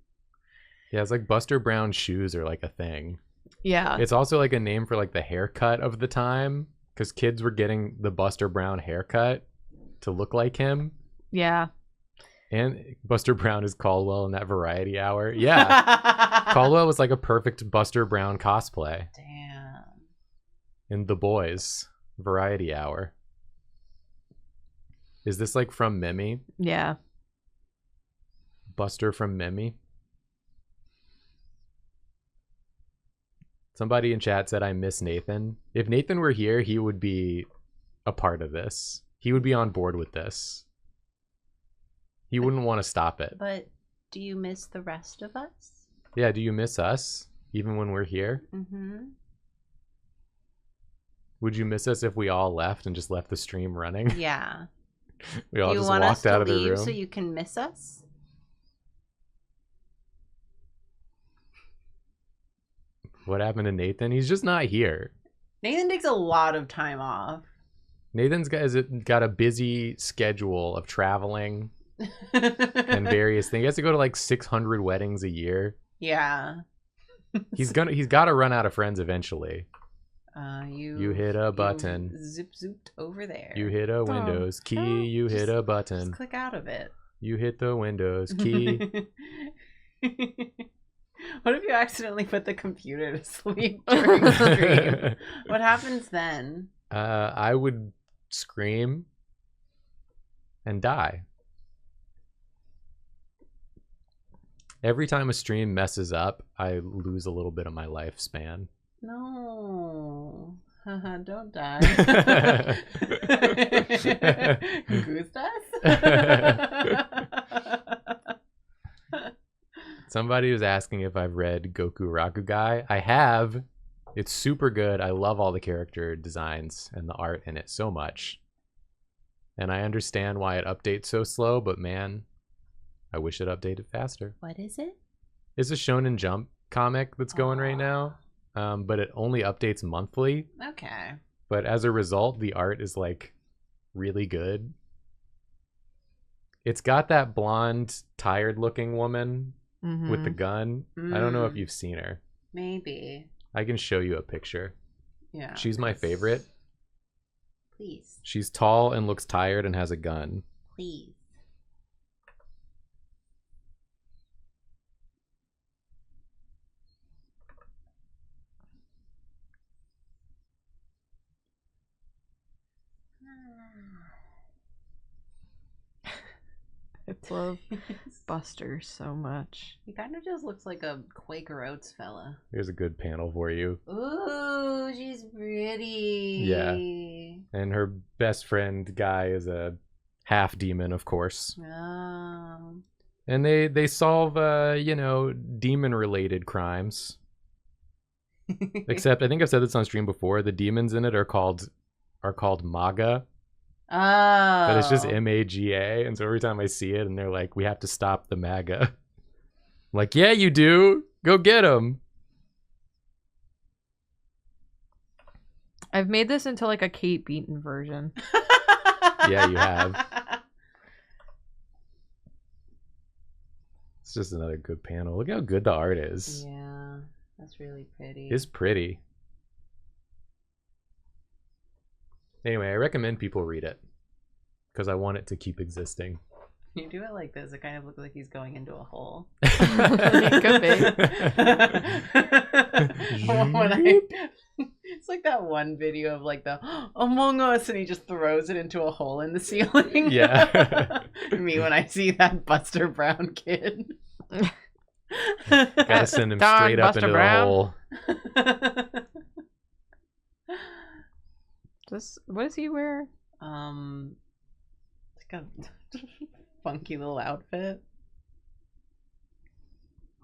Yeah, it's like Buster Brown shoes are like a thing. Yeah. It's also like a name for like the haircut of the time because kids were getting the Buster Brown haircut to look like him. Yeah. And Buster Brown is Caldwell in that Variety Hour. Yeah. Caldwell was like a perfect Buster Brown cosplay Damn. in The Boys Variety Hour. Is this like from Mimi? Yeah. Buster from Mimi? Somebody in chat said I miss Nathan. If Nathan were here, he would be a part of this. He would be on board with this. He wouldn't want to stop it. But do you miss the rest of us? Yeah, do you miss us even when we're here? Mm-hmm. Would you miss us if we all left and just left the stream running? Yeah. We all Do you just want us walked to out of the leave room. so you can miss us? What happened to Nathan? He's just not here. Nathan takes a lot of time off. Nathan's got a busy schedule of traveling and various things. He has to go to like 600 weddings a year. Yeah. He's got to run out of friends eventually. You hit a button. Zip zooped over there. You hit a Windows key. You hit a button. Just click out of it. You hit the Windows key. What if you accidentally put the computer to sleep during the stream? What happens then? I would scream and die. Every time a stream messes up, I lose a little bit of my lifespan. No. Don't die. Gustas? Somebody was asking if I've read Goku Rakugai. I have. It's super good. I love all the character designs and the art in it so much. And I understand why it updates so slow, but man, I wish it updated faster. What is it? It's a Shonen Jump comic that's going right now, but it only updates monthly. Okay. But as a result, the art is like really good. It's got that blonde, tired-looking woman with the gun. I don't know if you've seen her. Maybe. I can show you a picture. Yeah. She's my favorite. Please. She's tall and looks tired and has a gun. Please. I love Buster so much. He kind of just looks like a Quaker Oats fella. Here's a good panel for you. Ooh, she's pretty. Yeah. And her best friend guy is a half demon, of course. Oh. And they solve demon related crimes. Except I think I've said this on stream before, the demons in it are called MAGA. Oh. But it's just MAGA, and so every time I see it and they're like, we have to stop the MAGA. I'm like, yeah, you do. Go get them. I've made this into like a Kate Beaton version. Yeah, you have. It's just another good panel. Look how good the art is. Yeah, that's really pretty. It's pretty. Anyway, I recommend people read it because I want it to keep existing. You do it like this, it kind of looks like he's going into a hole. It could be. It's like that one video of like the Among Us, and he just throws it into a hole in the ceiling. Yeah. Me when I see that Buster Brown kid. Gotta send him Darn straight up Buster into Brown. the hole. What does he wear? It's like a funky little outfit.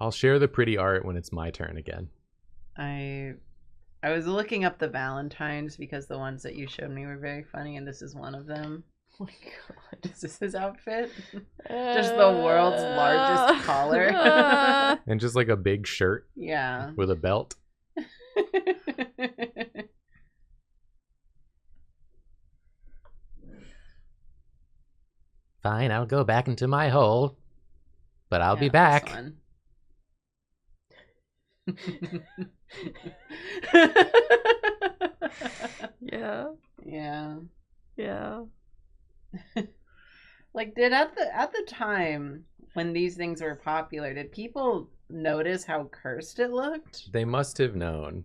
I'll share the pretty art when it's my turn again. I was looking up the Valentines because the ones that you showed me were very funny, and this is one of them. Oh my god, is this his outfit? Just the world's largest collar. And just like a big shirt. Yeah. With a belt. Fine, I'll go back into my hole. But I'll be back. Yeah. Yeah. Yeah. Like, did at the time when these things were popular, did people notice how cursed it looked? They must have known.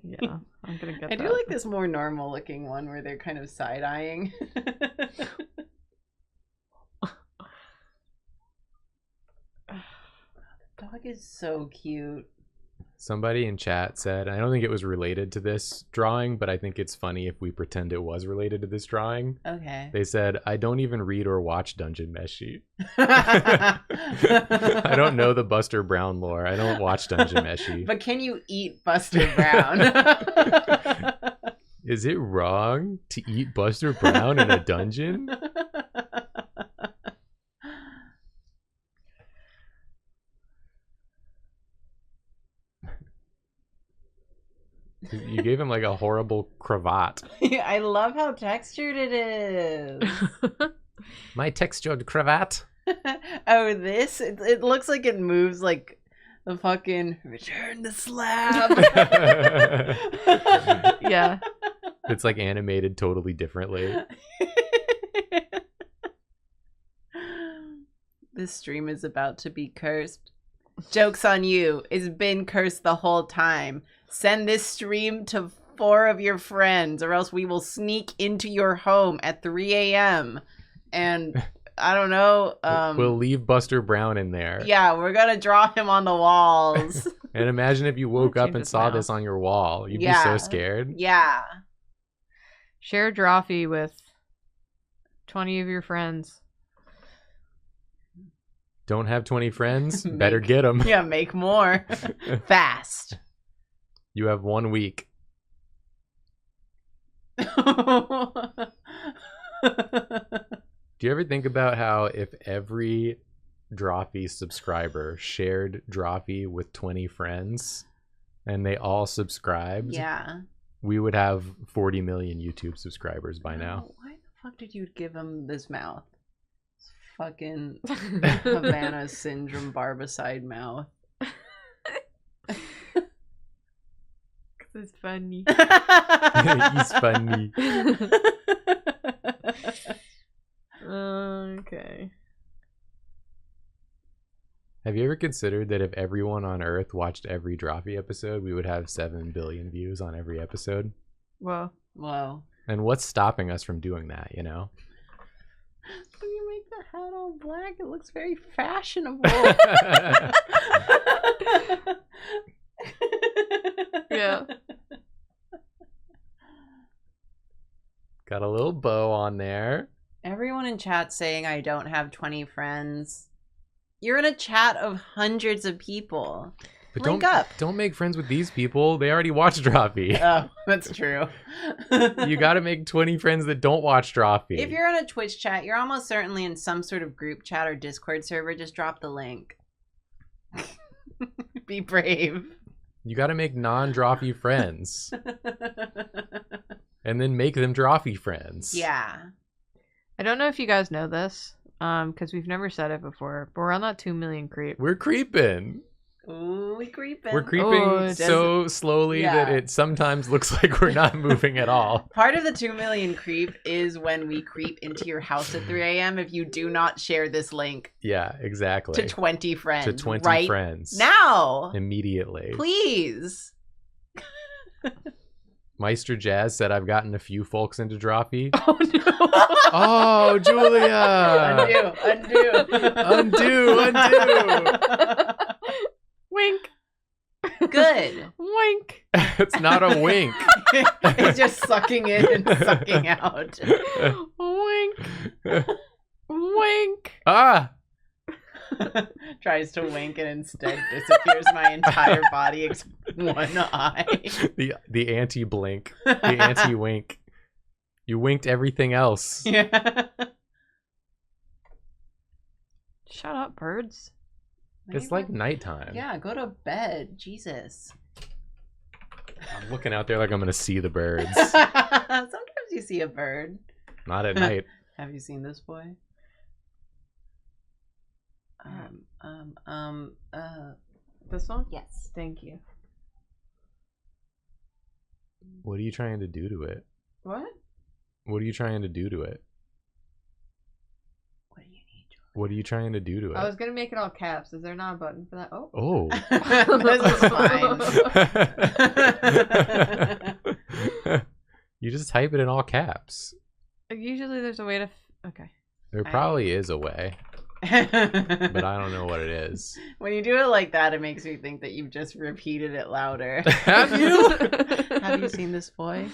Yeah, I'm gonna get I that. do like this more normal looking one where they're kind of side-eyeing. The dog is so cute. Somebody in chat said, I don't think it was related to this drawing, but I think it's funny if we pretend it was related to this drawing. Okay. They said, I don't even read or watch Dungeon Meshi. I don't know the Buster Brown lore. I don't watch Dungeon Meshi. But can you eat Buster Brown? Is it wrong to eat Buster Brown in a dungeon? You gave him like a horrible cravat. I love how textured it is. My textured cravat. Oh, this? It looks like it moves like the fucking return the slab. Yeah. It's like animated totally differently. This stream is about to be cursed. Joke's on you. It's been cursed the whole time. Send this stream to 4 of your friends, or else we will sneak into your home at 3 a.m. And I don't know. We'll leave Buster Brown in there. Yeah, we're gonna draw him on the walls. And imagine if you woke up and saw mouth. this on your wall. You'd Yeah. be so scared. Yeah. Share Drawfee with 20 of your friends. Don't have 20 friends? Better get them. Yeah, make more. Fast. You have 1 week. Do you ever think about how if every Drawfee subscriber shared Drawfee with 20 friends and they all subscribed, Yeah. we would have 40 million YouTube subscribers by now. Why the fuck did you give him this mouth? This fucking Havana syndrome barbicide mouth. It's funny. He's funny. Okay. Have you ever considered that if everyone on Earth watched every Drawfee episode, we would have 7 billion views on every episode? Well, Whoa. And what's stopping us from doing that, you know? When you make the hat all black, it looks very fashionable. yeah. Got a little bow on there. Everyone in chat saying I don't have 20 friends. You're in a chat of hundreds of people. But Link up. Don't make friends with these people. They already watch Drawfee. Oh, that's true. You got to make 20 friends that don't watch Drawfee. If you're in a Twitch chat, you're almost certainly in some sort of group chat or Discord server. Just drop the link. Be brave. You got to make non-Drawfee friends. And then make them Drawfee friends. Yeah. I don't know if you guys know this, because we've never said it before, but we're on that 2 million creep. We're creeping. Ooh, we creeping. We're creeping Oh, so slowly that Yeah. it sometimes looks like we're not moving at all. Part of the 2 million creep is when we creep into your house at 3 a.m. if you do not share this link Yeah, exactly. to 20 friends. To 20 right friends. now. Immediately. Please. Meister Jazz said I've gotten a few folks into Drawfee. Oh no! Oh, Julia! Undo. Undo. Wink. Good. Wink. It's not a wink. It's just sucking in and sucking out. Wink. Wink. Ah! Tries to wink and instead disappears my entire body except one eye. The anti-blink. The anti-wink. You winked everything else. Yeah. Shut up, birds. It's like nighttime. Yeah, go to bed. Jesus. I'm looking out there like I'm going to see the birds. Sometimes you see a bird. Not at night. Have you seen this boy? This one? Yes. Thank you. What are you trying to do to it? What? What are you trying to do to it? What do you need, George? What are you trying to do to it? I was gonna make it all caps. Is there not a button for that? Oh. Oh. This is fine. You just type it in all caps. Usually there's a way to. Okay. There probably is a way, but I don't know what it is. When you do it like that, it makes me think that you've just repeated it louder. Have you? Have you seen this boy?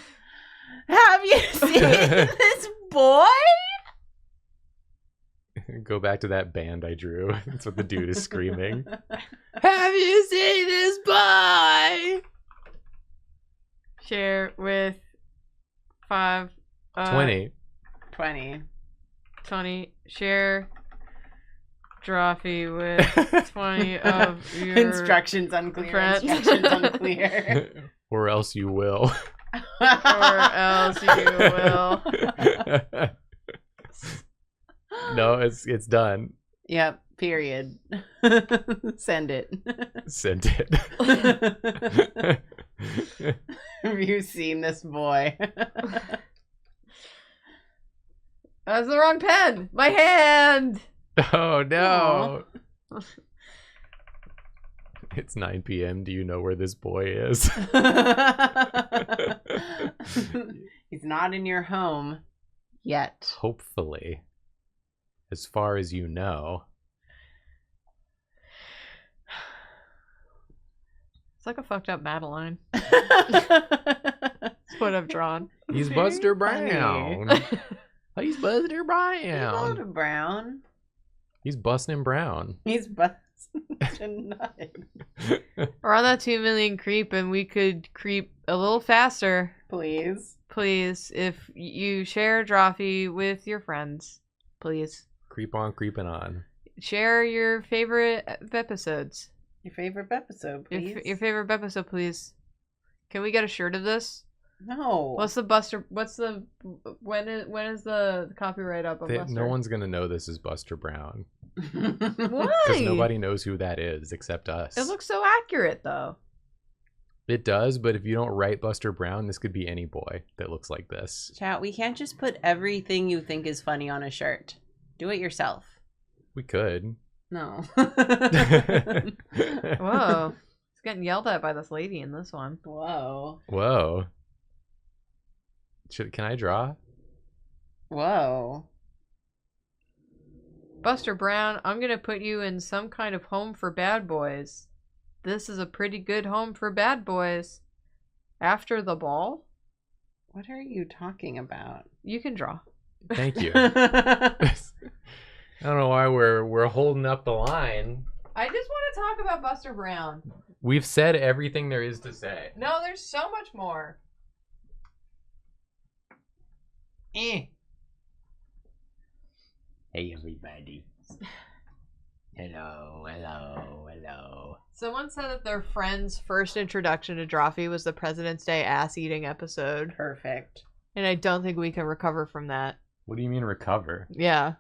Have you seen this boy? Go back to that band I drew. That's what the dude is screaming. Have you seen this boy? Share with 5. 20. 20. 20. Share Drawfee with 20 of your Instructions unclear. friends. Instructions unclear. Or else you will. Or else you will. No, it's done. Yep. Period. Send it. Send it. Have you seen this boy? That's the wrong pen. My hand. Oh no. It's 9 p.m. Do you know where this boy is? He's not in your home yet. Hopefully. As far as you know. It's like a fucked up Madeline. That's what I've drawn. He's Buster Brown. He's Buster Brown. Brown. He's busting Brown. He's busting nut. We're on that 2 million creep, and we could creep a little faster. Please. Please, if you share Drawfee with your friends, please. Creep on, creeping on. Share your favorite episodes. Your favorite episode, please. Your favorite episode, please. Can we get a shirt of this? No. What's the Buster? What's the when is the copyright up on Buster? No one's gonna know this is Buster Brown. Why? Because nobody knows who that is except us. It looks so accurate, though. It does, but if you don't write Buster Brown, this could be any boy that looks like this. Chat, we can't just put everything you think is funny on a shirt. Do it yourself. We could. No. Whoa. He's getting yelled at by this lady in this one. Whoa. Whoa. Can I draw? Whoa. Buster Brown, I'm going to put you in some kind of home for bad boys. This is a pretty good home for bad boys. After the ball? What are you talking about? You can draw. Thank you. I don't know why we're holding up the line. I just want to talk about Buster Brown. We've said everything there is to say. No, there's so much more. Hey everybody. Hello. Someone said that their friend's first introduction to Drawfee was the President's Day ass-eating episode. Perfect. And I don't think we can recover from that. What do you mean recover? Yeah.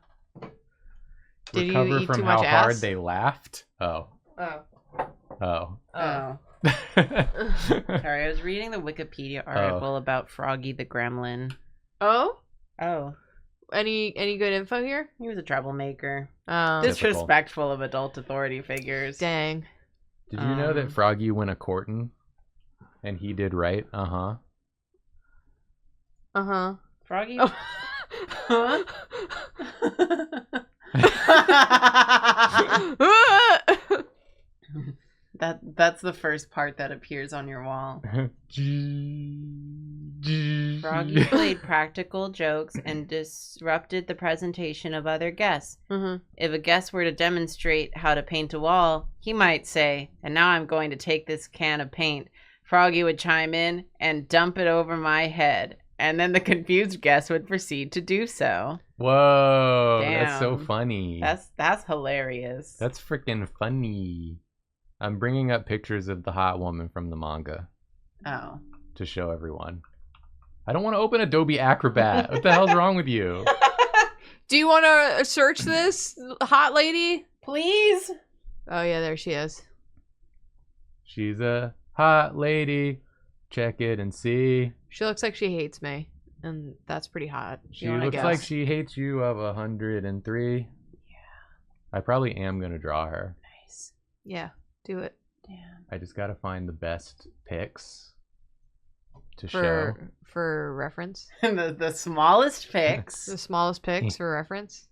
Did Recover you eat from too how much hard ass? they laughed? Oh. Oh. Oh. Oh. Sorry, I was reading the Wikipedia article about Froggy the Gremlin. Oh? Oh. Any good info here? He was a troublemaker. Oh. Disrespectful of adult authority figures. Dang. Did you know that Froggy went a courtin'? And he did right? Uh-huh. Uh-huh. Froggy? Oh. Huh? That's the first part that appears on your wall. Froggy played practical jokes and disrupted the presentation of other guests. Mm-hmm. If a guest were to demonstrate how to paint a wall, he might say, "And now I'm going to take this can of paint." Froggy would chime in and dump it over my head. And then the confused guest would proceed to do so. Whoa, Damn. that's so funny. That's hilarious. That's freaking funny. I'm bringing up pictures of the hot woman from the manga Oh. to show everyone. I don't want to open Adobe Acrobat. What the hell's wrong with you? Do you want to search this hot lady? Please? Oh, yeah, there she is. She's a hot lady. Check it and see. She looks like she hates me, and that's pretty hot. She looks like she hates you of 103. Yeah. I probably am going to draw her. Nice. Yeah, do it. Damn. I just got to find the best pics to show. For reference. the smallest pics. The smallest pics for reference.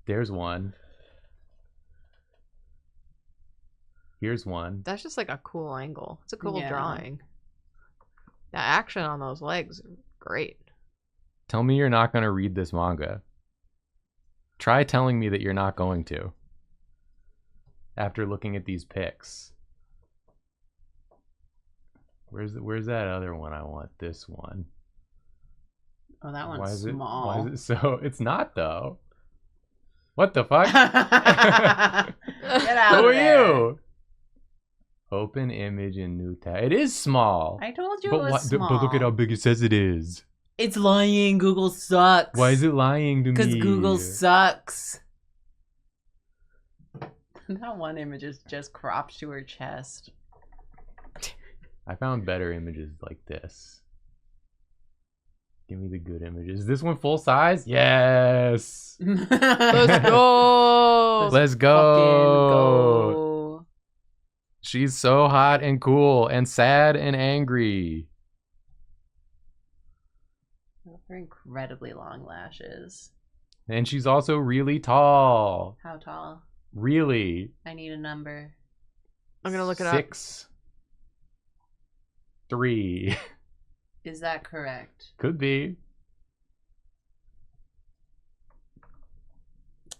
There's one. Here's one. That's just like a cool angle. It's a cool Yeah. drawing. The action on those legs are great. Tell me you're not going to read this manga. Try telling me that you're not going to. After looking at these pics. Where's that other one? I want this one. Oh, that one's Why is small. it so? It's not though. What the fuck? Get out Who of are there. you? Open image in new tab. It is small. I told you But it was small. But look at how big it says it is. It's lying. Google sucks. Why is it lying to me? Because Google sucks. That one image is just cropped to her chest. I found better images like this. Give me the good images. Is this one full size? Yes. Let's go. Let's go. Fucking go. She's so hot and cool and sad and angry. Her incredibly long lashes. And she's also really tall. How tall? Really. I need a number. I'm gonna look it up. 6'3". Is that correct? Could be.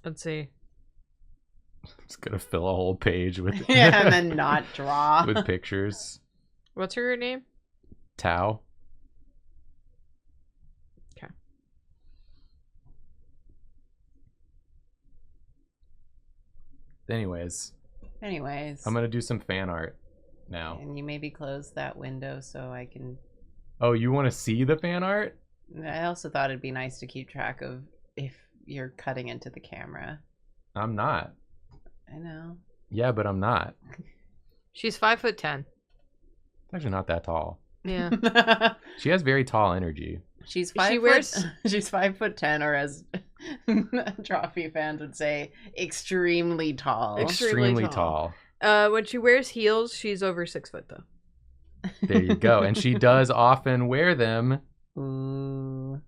Let's see. Just gonna fill a whole page with Yeah, and then not draw. with pictures. What's her name? Tao. Okay. Anyways, I'm gonna do some fan art now. And you maybe close that window so I can. Oh, you want to see the fan art? I also thought it'd be nice to keep track of if you're cutting into the camera. I'm not. I know. Yeah, but I'm not. She's 5'10". It's actually not that tall. Yeah. She has very tall energy. She's She 5 wears- foot. She's 5'10", or as Drawfee fans would say, extremely tall. Extremely tall. When she wears heels, she's over 6 foot though. There you go. And she does often wear them, Ooh.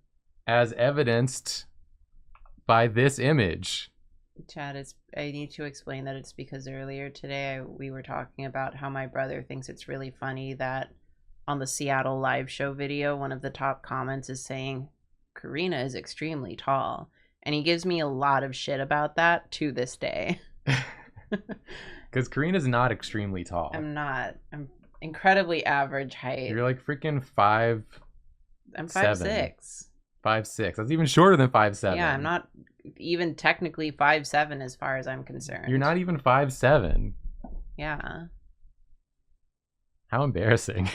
as evidenced by this image. Chad, I need to explain that it's because earlier today we were talking about how my brother thinks it's really funny that on the Seattle live show video, one of the top comments is saying, Karina is extremely tall. And he gives me a lot of shit about that to this day. Because Karina's not extremely tall. I'm not. I'm incredibly average height. You're like freaking 5'6". I'm 5'6". 5'6". That's even shorter than 5'7". Yeah, I'm not even technically 5'7" as far as I'm concerned. You're not even 5'7". Yeah. How embarrassing.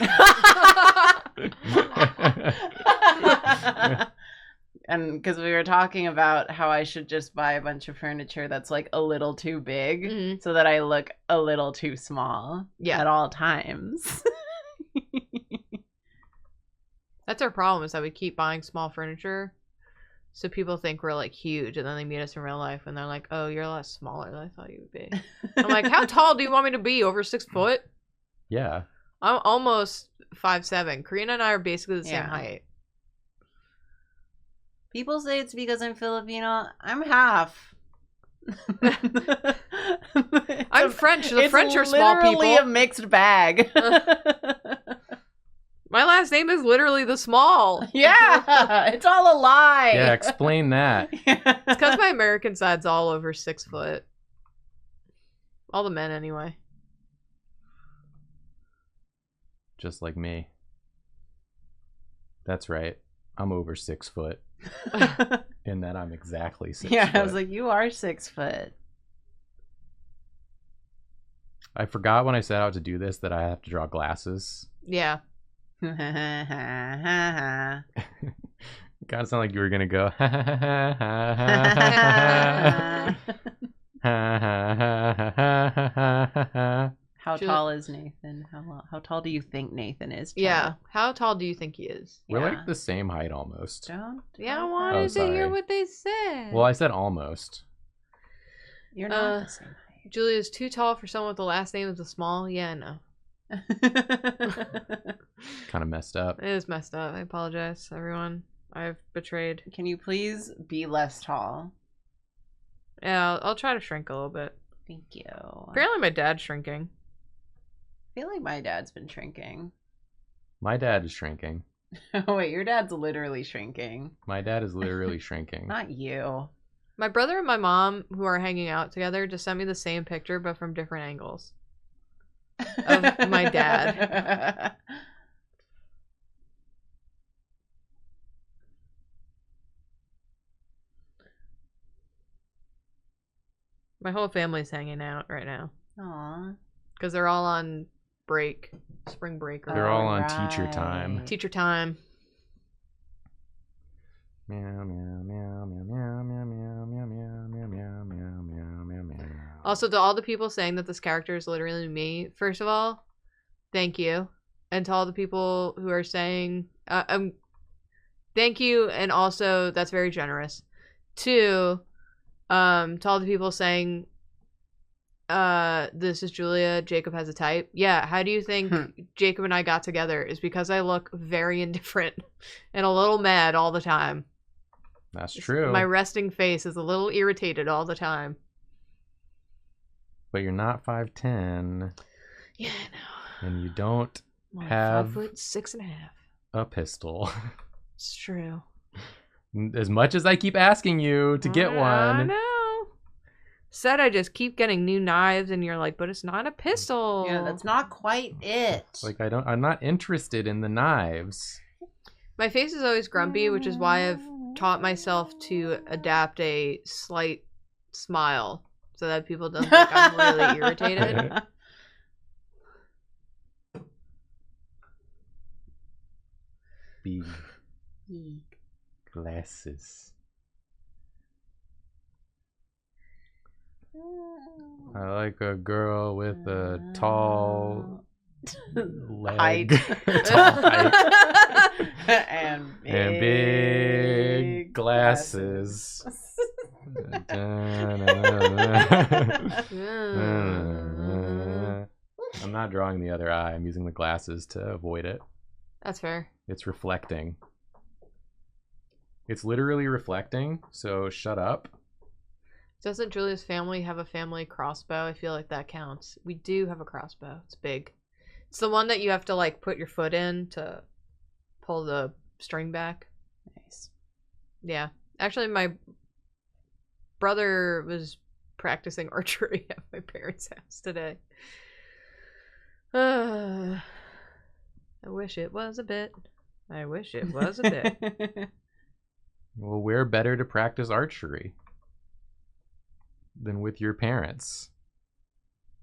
And because we were talking about how I should just buy a bunch of furniture that's like a little too big Mhm. so that I look a little too small Yeah. at all times. That's our problem, is that we keep buying small furniture. So people think we're like huge, and then they meet us in real life and they're like, oh, you're a lot smaller than I thought you would be. I'm like, how tall do you want me to be? Over 6 foot? Yeah. I'm almost 5'7". Karina and I are basically the same Yeah. height. People say it's because I'm Filipino. I'm half. I'm French. The It's French are small literally people. a mixed bag. My last name is literally the small. Yeah, it's all a lie. Yeah, explain that. It's because my American side's all over 6 foot. All the men, anyway. Just like me. That's right. I'm over 6 foot. In that I'm exactly 6 Yeah, foot. I was like, you are 6 foot. I forgot when I set out to do this that I have to draw glasses. Yeah. It kind of sounded like you were gonna go. How Should- tall is Nathan? How tall do you think Nathan is? Chad? Yeah. How tall do you think he is? We're Yeah. like the same height almost. Don't. Yeah, I talk wanted Oh, to sorry. hear what they said. Well, I said almost. You're not the same Julia's too tall for someone with the last name of the small. Yeah, no. height. Kind of messed up. It is messed up. I apologize, everyone. I've betrayed. Can you please be less tall? Yeah, I'll try to shrink a little bit. Thank you. Apparently my dad's shrinking. I feel like my dad's been shrinking. My dad is shrinking. Oh, wait, your dad's literally shrinking. My dad is literally shrinking. Not you. My brother and my mom, who are hanging out together, just sent me the same picture, but from different angles. Of my dad. My whole family's hanging out right now. Aw. Because they're all on break, spring break. Or They're all on teacher time. Right. teacher time. Meow meow meow meow meow meow meow meow meow meow meow meow meow meow meow. Also, to all the people saying that this character is literally me, first of all, thank you. And to all the people who are saying, thank you, and also that's very generous. Two, to all the people saying, this is Julia, Jacob has a type. Yeah, how do you think Jacob and I got together? Is because I look very indifferent and a little mad all the time. That's true. My resting face is a little irritated all the time. But you're not 5'10", Yeah, I know. and you don't I'm have 5'6.5". a pistol. It's true. As much as I keep asking you to get I one. know. Said I just keep getting new knives, and you're like, but it's not a pistol. Yeah, that's not quite it. Like I'm not interested in the knives. My face is always grumpy, which is why I've taught myself to adapt a slight smile so that people don't think I'm really irritated. Big glasses. I like a girl with a tall leg. Tall height. and big glasses. I'm not drawing the other eye. I'm using the glasses to avoid it. That's fair. It's reflecting. It's literally reflecting, so shut up. Doesn't Julia's family have a family crossbow? I feel like that counts. We do have a crossbow. It's big. It's the one that you have to like put your foot in to pull the string back. Nice. Yeah. Actually, my brother was practicing archery at my parents' house today. I wish it was a bit. I wish it was a bit. Well, where better to practice archery than with your parents?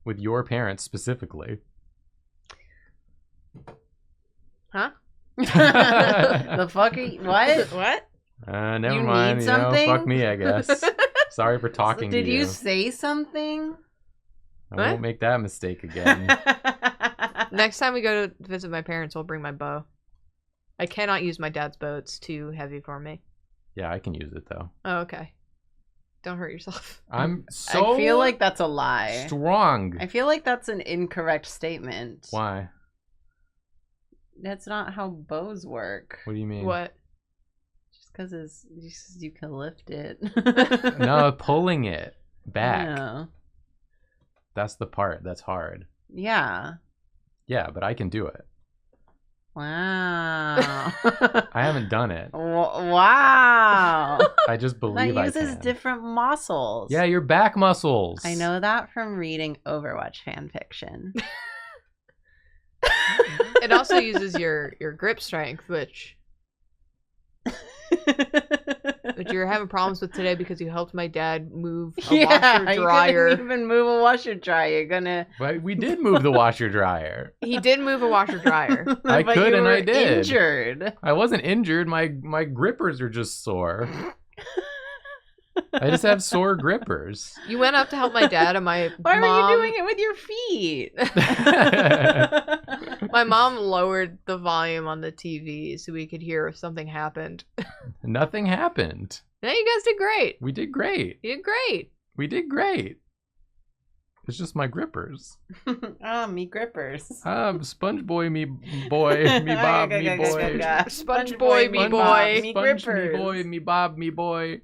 With your parents specifically. Huh? The fuck are you, what? What? Never You mind. need You know, something? fuck me, I guess. Sorry for talking Did to you you. say something? I What? won't make that mistake again. Next time we go to visit my parents, we'll bring my bow. I cannot use my dad's bow. It's too heavy for me. Yeah, I can use it though. Oh, okay. Don't hurt yourself. I'm so I feel like that's a lie. strong. I feel like that's an incorrect statement. Why? That's not how bows work. What do you mean? What? Just because you can lift it. No, pulling it back. Yeah. That's the part that's hard. Yeah. Yeah, but I can do it. Wow. I haven't done it. Wow. I just believe That I uses can. different muscles. Yeah, your back muscles. I know that from reading Overwatch fan fiction. It also uses your grip strength, which you're having problems with today because you helped my dad move a washer dryer. You couldn't even move a washer dryer. You're gonna. But we did move the washer dryer. He did move a washer dryer. I But could you and were I did. Injured. I wasn't injured. My grippers are just sore. I just have sore grippers. You went up to help my dad, and my Why mom. were you doing it with your feet? My mom lowered the volume on the TV so we could hear if something happened. Nothing happened. Yeah, you guys did great. We did great. You did great. We did great. It's just my grippers. Me grippers. Sponge boy, me boy, me bob, me boy. Sponge boy, me Sponge boy. bob, Me sponge, me grippers. boy, me bob, me boy.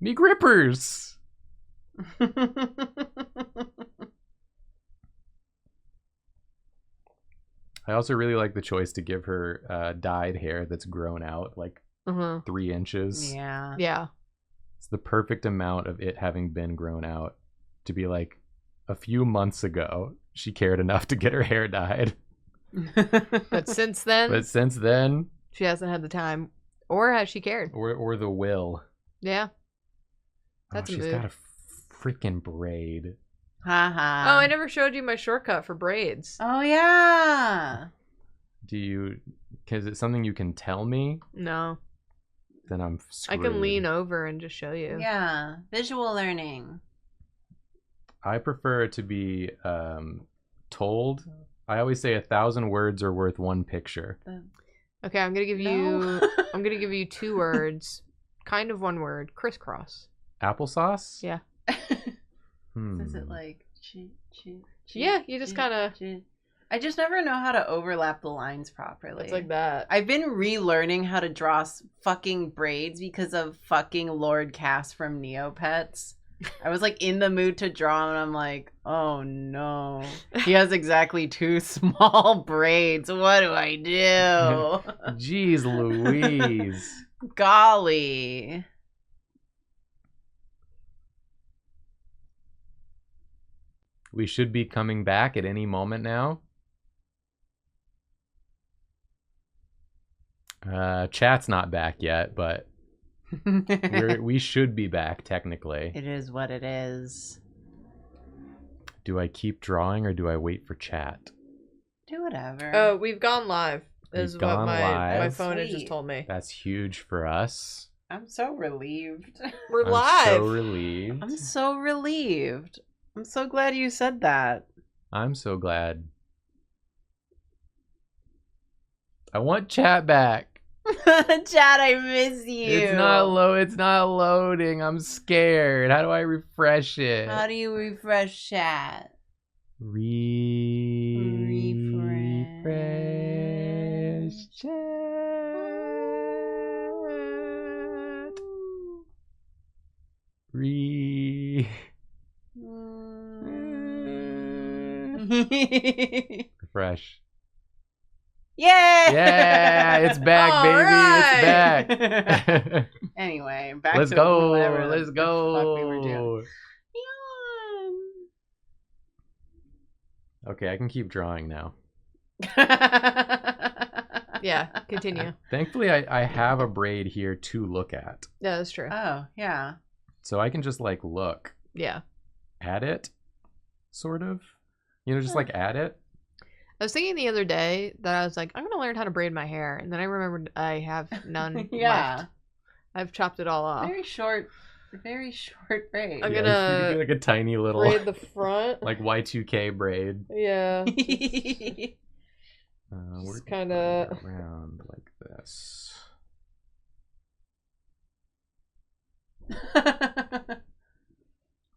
Me grippers. I also really like the choice to give her dyed hair that's grown out like 3 inches. Yeah. Yeah. It's the perfect amount of it having been grown out to be like a few months ago she cared enough to get her hair dyed. But since then, But since then, she hasn't had the time. Or has she cared? or the will. Yeah. That's a she's mood. got a freaking braid. Haha. Oh, I never showed you my shortcut for braids. Oh yeah. Is it something you can tell me? No. Then I'm screwed. I can lean over and just show you. Yeah. Visual learning. I prefer to be told. I always say 1,000 words are worth one picture. Okay, I'm gonna give No. you. I'm gonna give you 2 words, kind of one word. Crisscross. Applesauce? Yeah. Is it like Yeah, you just kinda- I just never know how to overlap the lines properly. It's like that. I've been relearning how to draw fucking braids because of fucking Lord Cass from Neopets. I was like in the mood to draw and I'm like, oh no. He has exactly 2 small braids. What do I do? Jeez Louise. Golly. We should be coming back at any moment now. Chat's not back yet, but we should be back technically. It is what it is. Do I keep drawing or do I wait for chat? Do whatever. Oh, we've gone live. We've Is what gone my live. phone has just Sweet. told me. That's huge for us. I'm so relieved. We're I'm live. so relieved. I'm so relieved. I'm so glad you said that. I'm so glad. I want chat back. Chad, I miss you. It's not loading. I'm scared. How do I refresh it? How do you refresh chat? Refresh chat. Refresh. Yay! Yeah, it's back, All baby. right. It's back. Anyway, back Let's to go. whatever Let's the go. fuck we were doing. Okay, I can keep drawing now. Yeah, continue. Thankfully, I have a braid here to look at. Yeah, that's true. Oh, yeah. So I can just like look Yeah. at it, sort of. You know, just like at it. I was thinking the other day that I was like, I'm gonna learn how to braid my hair, and then I remembered I have none Yeah. left. I've chopped it all off. Very short braid. I'm Yeah, gonna you could do like a tiny little braid the front. like Y2K braid. Yeah. We're Just kinda- going around like this.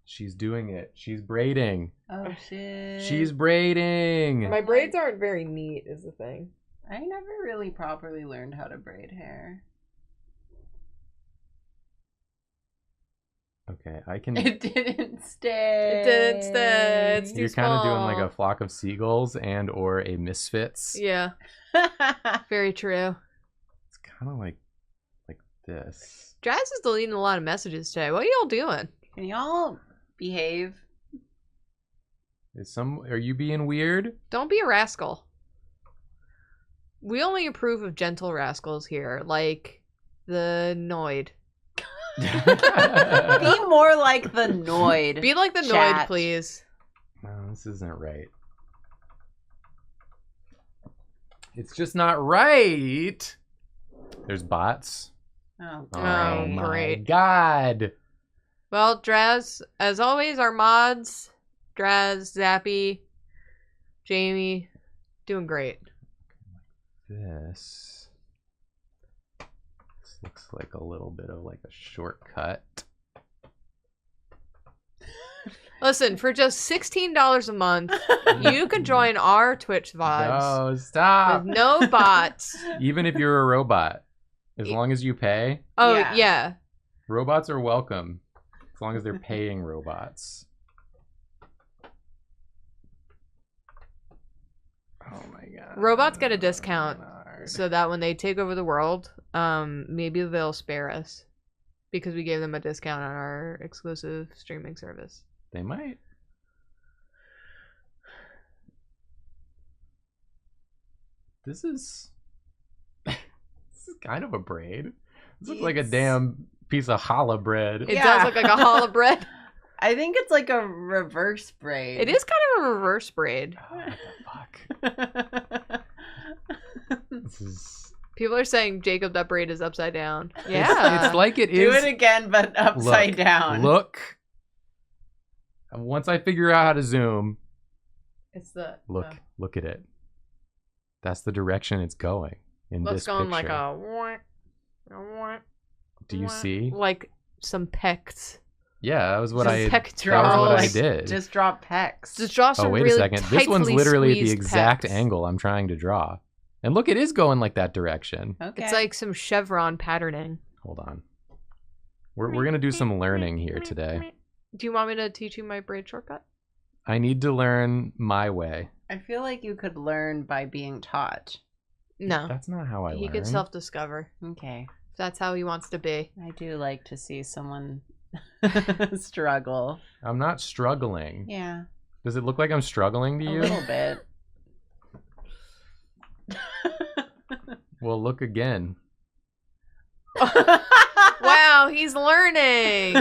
She's doing it. She's braiding. Oh shit. She's braiding. My braids aren't very neat, is the thing. I never really properly learned how to braid hair. Okay, I can. It didn't stay. It didn't stay. It's too You're kind of doing small. like a flock of seagulls and or a misfits. Yeah, very true. It's kind of like this. Jazz is deleting a lot of messages today. What are y'all doing? Can y'all behave? Are you being weird? Don't be a rascal. We only approve of gentle rascals here, like the Noid. Be more like the Noid. Be like the Chat. Noid, please. No, this isn't right. It's just not right. There's bots. Oh, Oh my great. god. Well, Draz, as always, our mods, Draz, Zappy, Jamie, doing great. This looks like a little bit of like a shortcut. Listen, for just $16 a month, you can join our Twitch VODs No, stop. with no bots. Even if you're a robot, as long as you pay, Oh, Yeah. yeah. robots are welcome. As long as they're paying robots. Oh my god. Robots get a discount. So that when they take over the world, maybe they'll spare us because we gave them a discount on our exclusive streaming service. They might. This is kind of a braid. This looks like a It's- damn piece of challah bread. It Yeah. does look like a hollow bread. I think it's like a reverse braid. It is kind of a reverse braid. Oh, what the fuck? This is... People are saying Jacob, that braid is upside down. It's- Yeah. It's like it Do is. it again, but upside down. Look. And once I figure out how to zoom, It's the look at it. That's the direction it's going in Looks this going picture. like a Do you see? like some pecs. Yeah, that was what Just I. pectorals. That was what I Like, did. Just draw pecs. Just draw some Oh, wait really a second. This one's tightly literally at the squeezed exact pecs. angle I'm trying to draw. And look, it is going like that direction. Okay. It's like some chevron patterning. Hold on. We're going to do some learning here today. Do you want me to teach you my braid shortcut? I need to learn my way. I feel like you could learn by being taught. No. That's not how I He learn. could self-discover. Okay. If that's how he wants to be. I do like to see someone struggle. I'm not struggling. Yeah, Does it look like I'm struggling to a you? little bit. Well, look again. Wow, he's learning.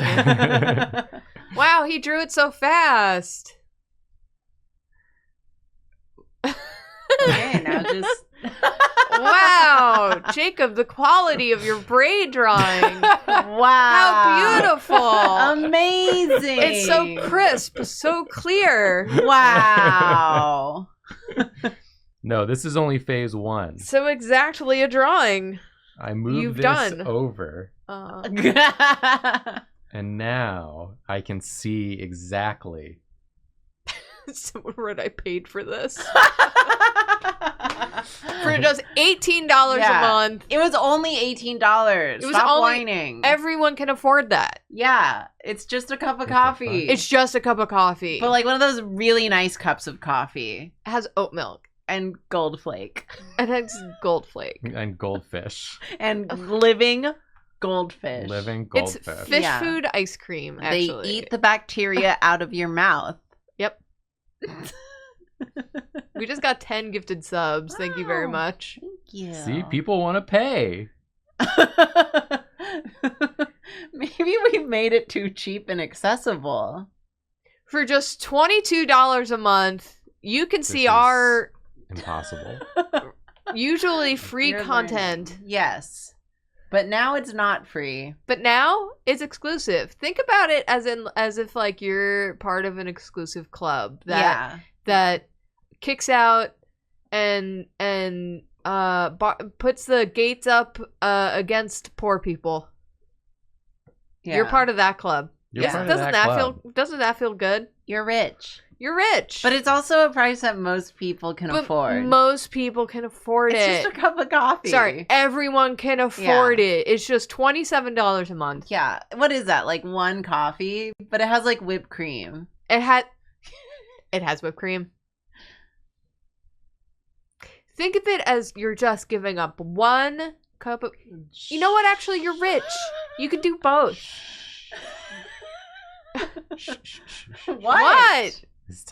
Wow, he drew it so fast. Okay, now just Wow, Jacob, the quality of your braid drawing. wow. How beautiful. Amazing. It's so crisp, so clear. Wow. No, this is only phase 1. So exactly a drawing. I moved You've this done. over. And now I can see exactly. Someone wrote, I paid for this. For just $18 Yeah. a month. It was only $18. It was Stop only- whining. Everyone can afford that. Yeah, it's just a cup of What the coffee. It's just a cup of coffee. but like one of those really nice cups of coffee it has oat milk. and gold flake And it's gold flake. And goldfish. and living goldfish. Living It's goldfish. fish Yeah. food ice cream, actually. They eat the bacteria out of your mouth. Yep. We just got 10 gifted subs. Thank you very Wow. much. Thank you. See, people want to pay. Maybe we made it too cheap and accessible. For just $22 a month, you can see is- our Impossible. usually free You're content. learning. Yes. But now it's not free. But now it's exclusive. Think about it as if like you're part of an exclusive club that that kicks out and puts the gates up against poor people. Yeah. You're part of that club. You're Yes, part of doesn't that that club. feel good? You're rich. You're rich. But it's also a price that most people can But afford. most people can afford It's it. just a cup of coffee. Sorry, everyone can afford it. It's just $27 a month. Yeah. What is that? Like one coffee? But it has like whipped cream. It has whipped cream. Think of it as you're just giving up one cup of. You know what? Actually, you're rich. You could do both. What? It's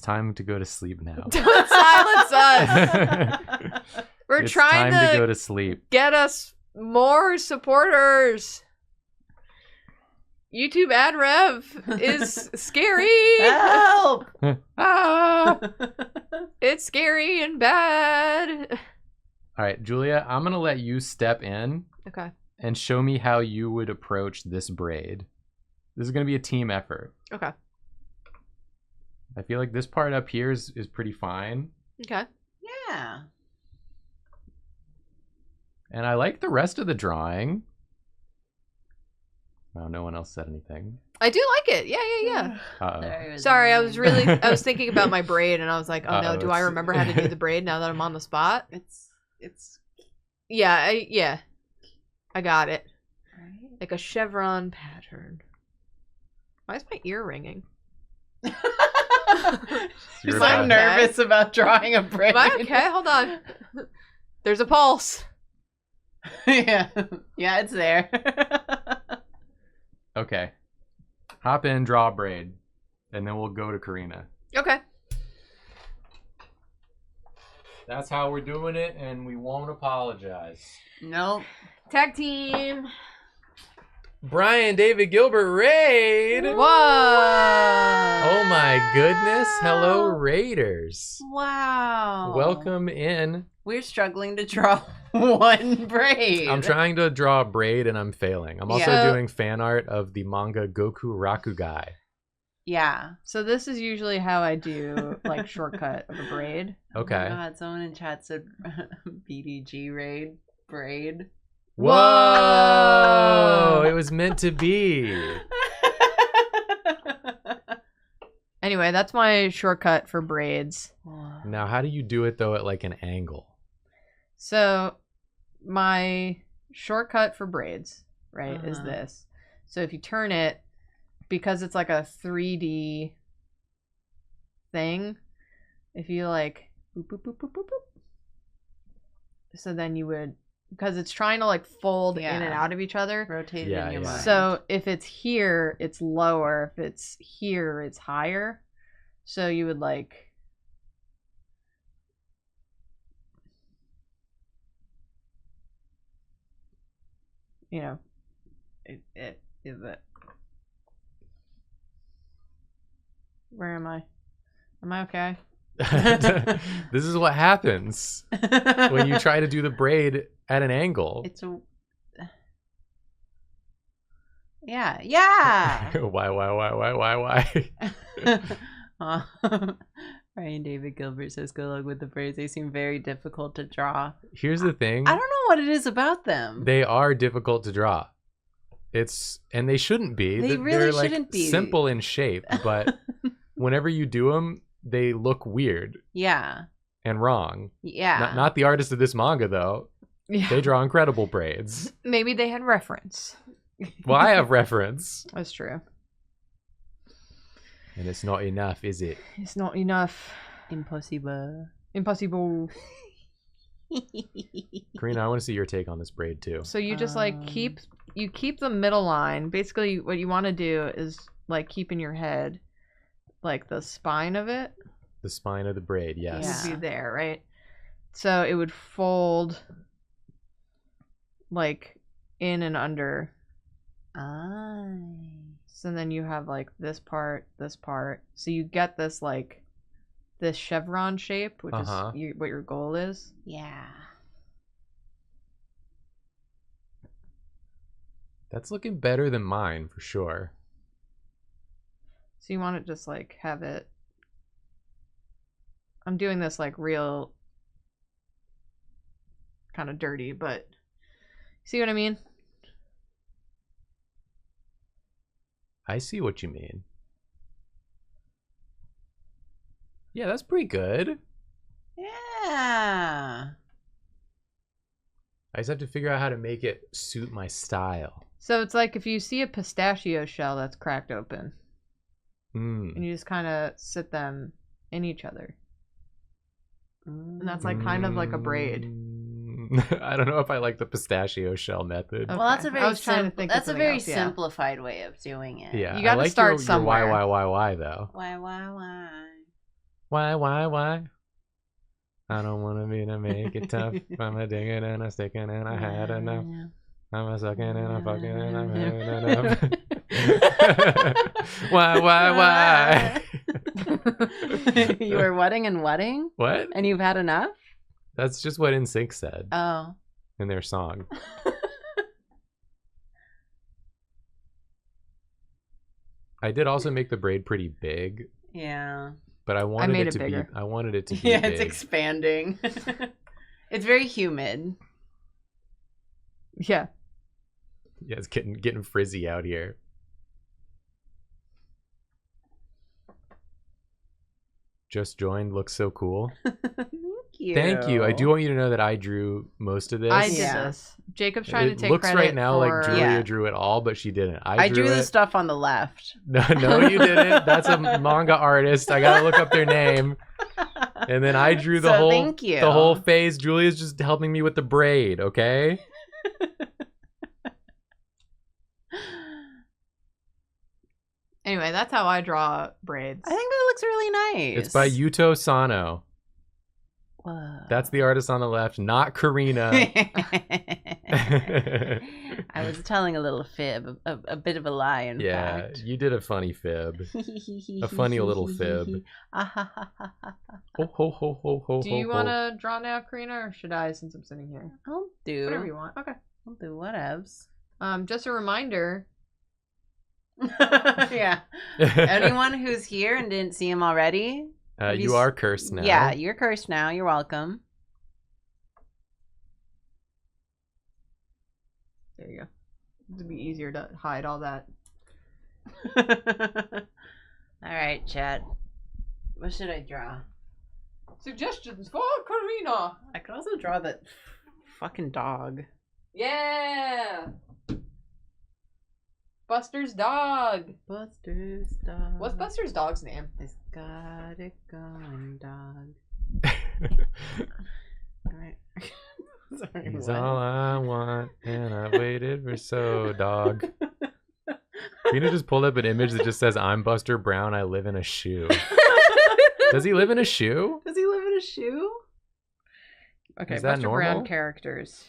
time to go to sleep now. Don't silence us. We're It's trying time to to go to sleep. get us more supporters. YouTube ad rev is scary. Help! Ah! It's scary and bad. All right, Julia, I'm going to let you step in Okay. and show me how you would approach this braid. This is going to be a team effort. Okay. I feel like this part up here is pretty fine. Okay. Yeah. And I like the rest of the drawing. Wow, no one else said anything. I do like it. Yeah. Uh-oh. There is Sorry, I one. was thinking about my braid and I was like, oh no, Uh-oh, do I it's- remember how to do the braid now that I'm on the spot? It's Yeah, I got it. right. Like a chevron pattern. Why is my ear ringing? You're I'm about- nervous about drawing a braid. Am I okay? Hold on. There's a pulse. yeah, it's there. Okay. Hop in, draw a braid, and then we'll go to Karina. Okay. That's how we're doing it, and we won't apologize. Nope. Tag team. Brian David Gilbert raid. Whoa! Oh my goodness. Hello, Raiders. Wow. Welcome in. We're struggling to draw one braid. I'm trying to draw a braid and I'm failing. I'm also Yeah. doing fan art of the manga Goku Rakugai. Yeah. So this is usually how I do like shortcut of a braid. Okay. Oh my God, someone in chat said BDG raid braid. Whoa! It was meant to be. Anyway, that's my shortcut for braids. Now, how do you do it though at like an angle? So my shortcut for braids, right, is Uh-huh. this. So if you turn it, because it's like a 3D thing, if you like boop, boop, boop, boop, boop, boop. So then you would, because it's trying to like fold in and Yeah. out of each other. Rotate Yeah, in your yeah. mind. So if it's here, it's lower. If it's here, it's higher. So you would like, you know, it is it. Where am I? Am I okay? This is what happens when you try to do the braid at an angle. It's a. Yeah. Why? Ryan David Gilbert says, "Good luck with the braids. They seem very difficult to draw." Here's the thing. I don't know what it is about them. They are difficult to draw. And they shouldn't be. They They're really like shouldn't be. simple in shape, but whenever you do them, they look weird Yeah. and wrong. Yeah. Not the artist of this manga though. Yeah. They draw incredible braids. Maybe they had reference. Well, I have reference, That's true. and it's not enough, is it? It's not enough. Impossible. Impossible. Karina, I want to see your take on this braid too. So you just like keep the middle line. Basically, what you want to do is like keep in your head, like the spine of it The spine of the braid, yes. would be there, right? So it would fold like in and under. So then you have like this part. So you get this like this chevron shape, which Uh-huh. is what your goal is. Yeah. That's looking better than mine for sure. So you want to just like have it. I'm doing this like real kind of dirty, but see what I mean? I see what you mean. Yeah, that's pretty good. Yeah. I just have to figure out how to make it suit my style. So it's like if you see a pistachio shell that's cracked open and you just kind of sit them in each other. And that's like kind of like a braid. I don't know if I like the pistachio shell method. Okay. Well, that's a I very was trying to think of that's a something very else, yeah. simplified way of doing it. Yeah, You gotta I like start your somewhere. why though. Why? Why? I don't want to be to make it tough. I'm a digging and a sticking and I had enough. I'm a sucking and a fucking and I'm having enough. Why? You were wedding and wedding, What? and you've had enough. That's just what NSYNC said Oh. in their song. I did also make the braid pretty big, Yeah. but I wanted made it it to bigger. be. I wanted it to be Yeah, big. it's expanding. It's very humid. Yeah. Yeah, it's getting frizzy out here. Just joined. Looks so cool. Thank you. Thank you. I do want you to know that I drew most of this. I did Yeah. this. Jacob's trying to It take looks credit right now for... like Julia Yeah. drew it all, but she didn't. I drew the it. stuff on the left. No, you didn't. That's a manga artist. I gotta look up their name. And then I drew the So whole thank you. the whole phase. Julia's just helping me with the braid, okay? Anyway, that's how I draw braids. I think that looks really nice. It's by Yuto Sano. Whoa. That's the artist on the left, not Karina. I was telling a little fib, a bit of a lie, in Yeah, fact. you did a funny fib. A funny little fib. Ho, ho, ho, ho, ho, Do you ho, want ho. to draw now, Karina, or should I, since I'm sitting here? I'll do. Whatever you want. Okay. I'll do whatevs. Just a reminder. Yeah. Anyone who's here and didn't see him already, You are cursed now. yeah, you're cursed now. You're welcome. There you go. It'd be easier to hide all that. All right, chat. What should I draw? Suggestions for Karina. I could also draw that fucking dog. Yeah. Buster's dog. Buster's dog. What's Buster's dog's name? It's got it going, dog. All right. Sorry, He's what? all I want, and I waited for so, dog. Karina just pulled up an image that just says, "I'm Buster Brown. I live in a shoe." Does he live in a shoe? Does he live in a shoe? Okay, Is that Buster Brown normal? characters.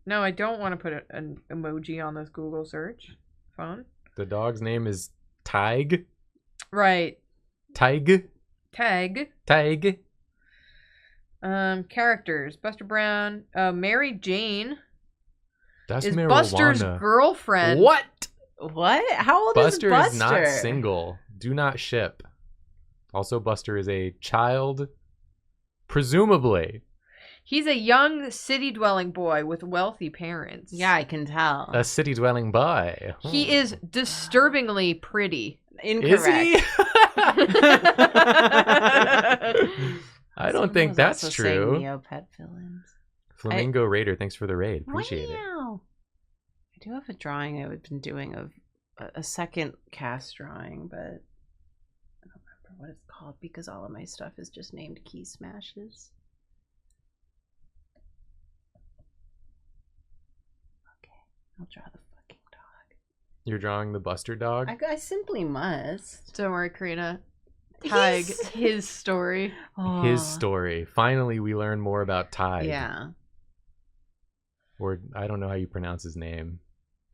No, I don't want to put an emoji on this Google search phone. The dog's name is Tig. Right. Tig. Tag. Tig. Characters. Buster Brown. Mary Jane That's is marijuana. Buster's girlfriend. What? What? How old Buster is Buster? is not single. Do not ship. Also, Buster is a child. Presumably. He's a young city-dwelling boy with wealthy parents. Yeah, I can tell. A city-dwelling boy. He is disturbingly pretty. Is he? Incorrect. I don't think that's true. Neopet villains. Flamingo Raider, thanks for the raid. Appreciate it. Wow. I do have a drawing I've been doing of a second cast drawing, but I don't remember what it's called because all of my stuff is just named Key Smashes. Okay, I'll draw the fucking dog. You're drawing the Buster dog? I simply must. Don't worry, Karina. Tag He's- his story. His Aw. story. Finally, we learn more about Tig. Yeah. Or I don't know how you pronounce his name.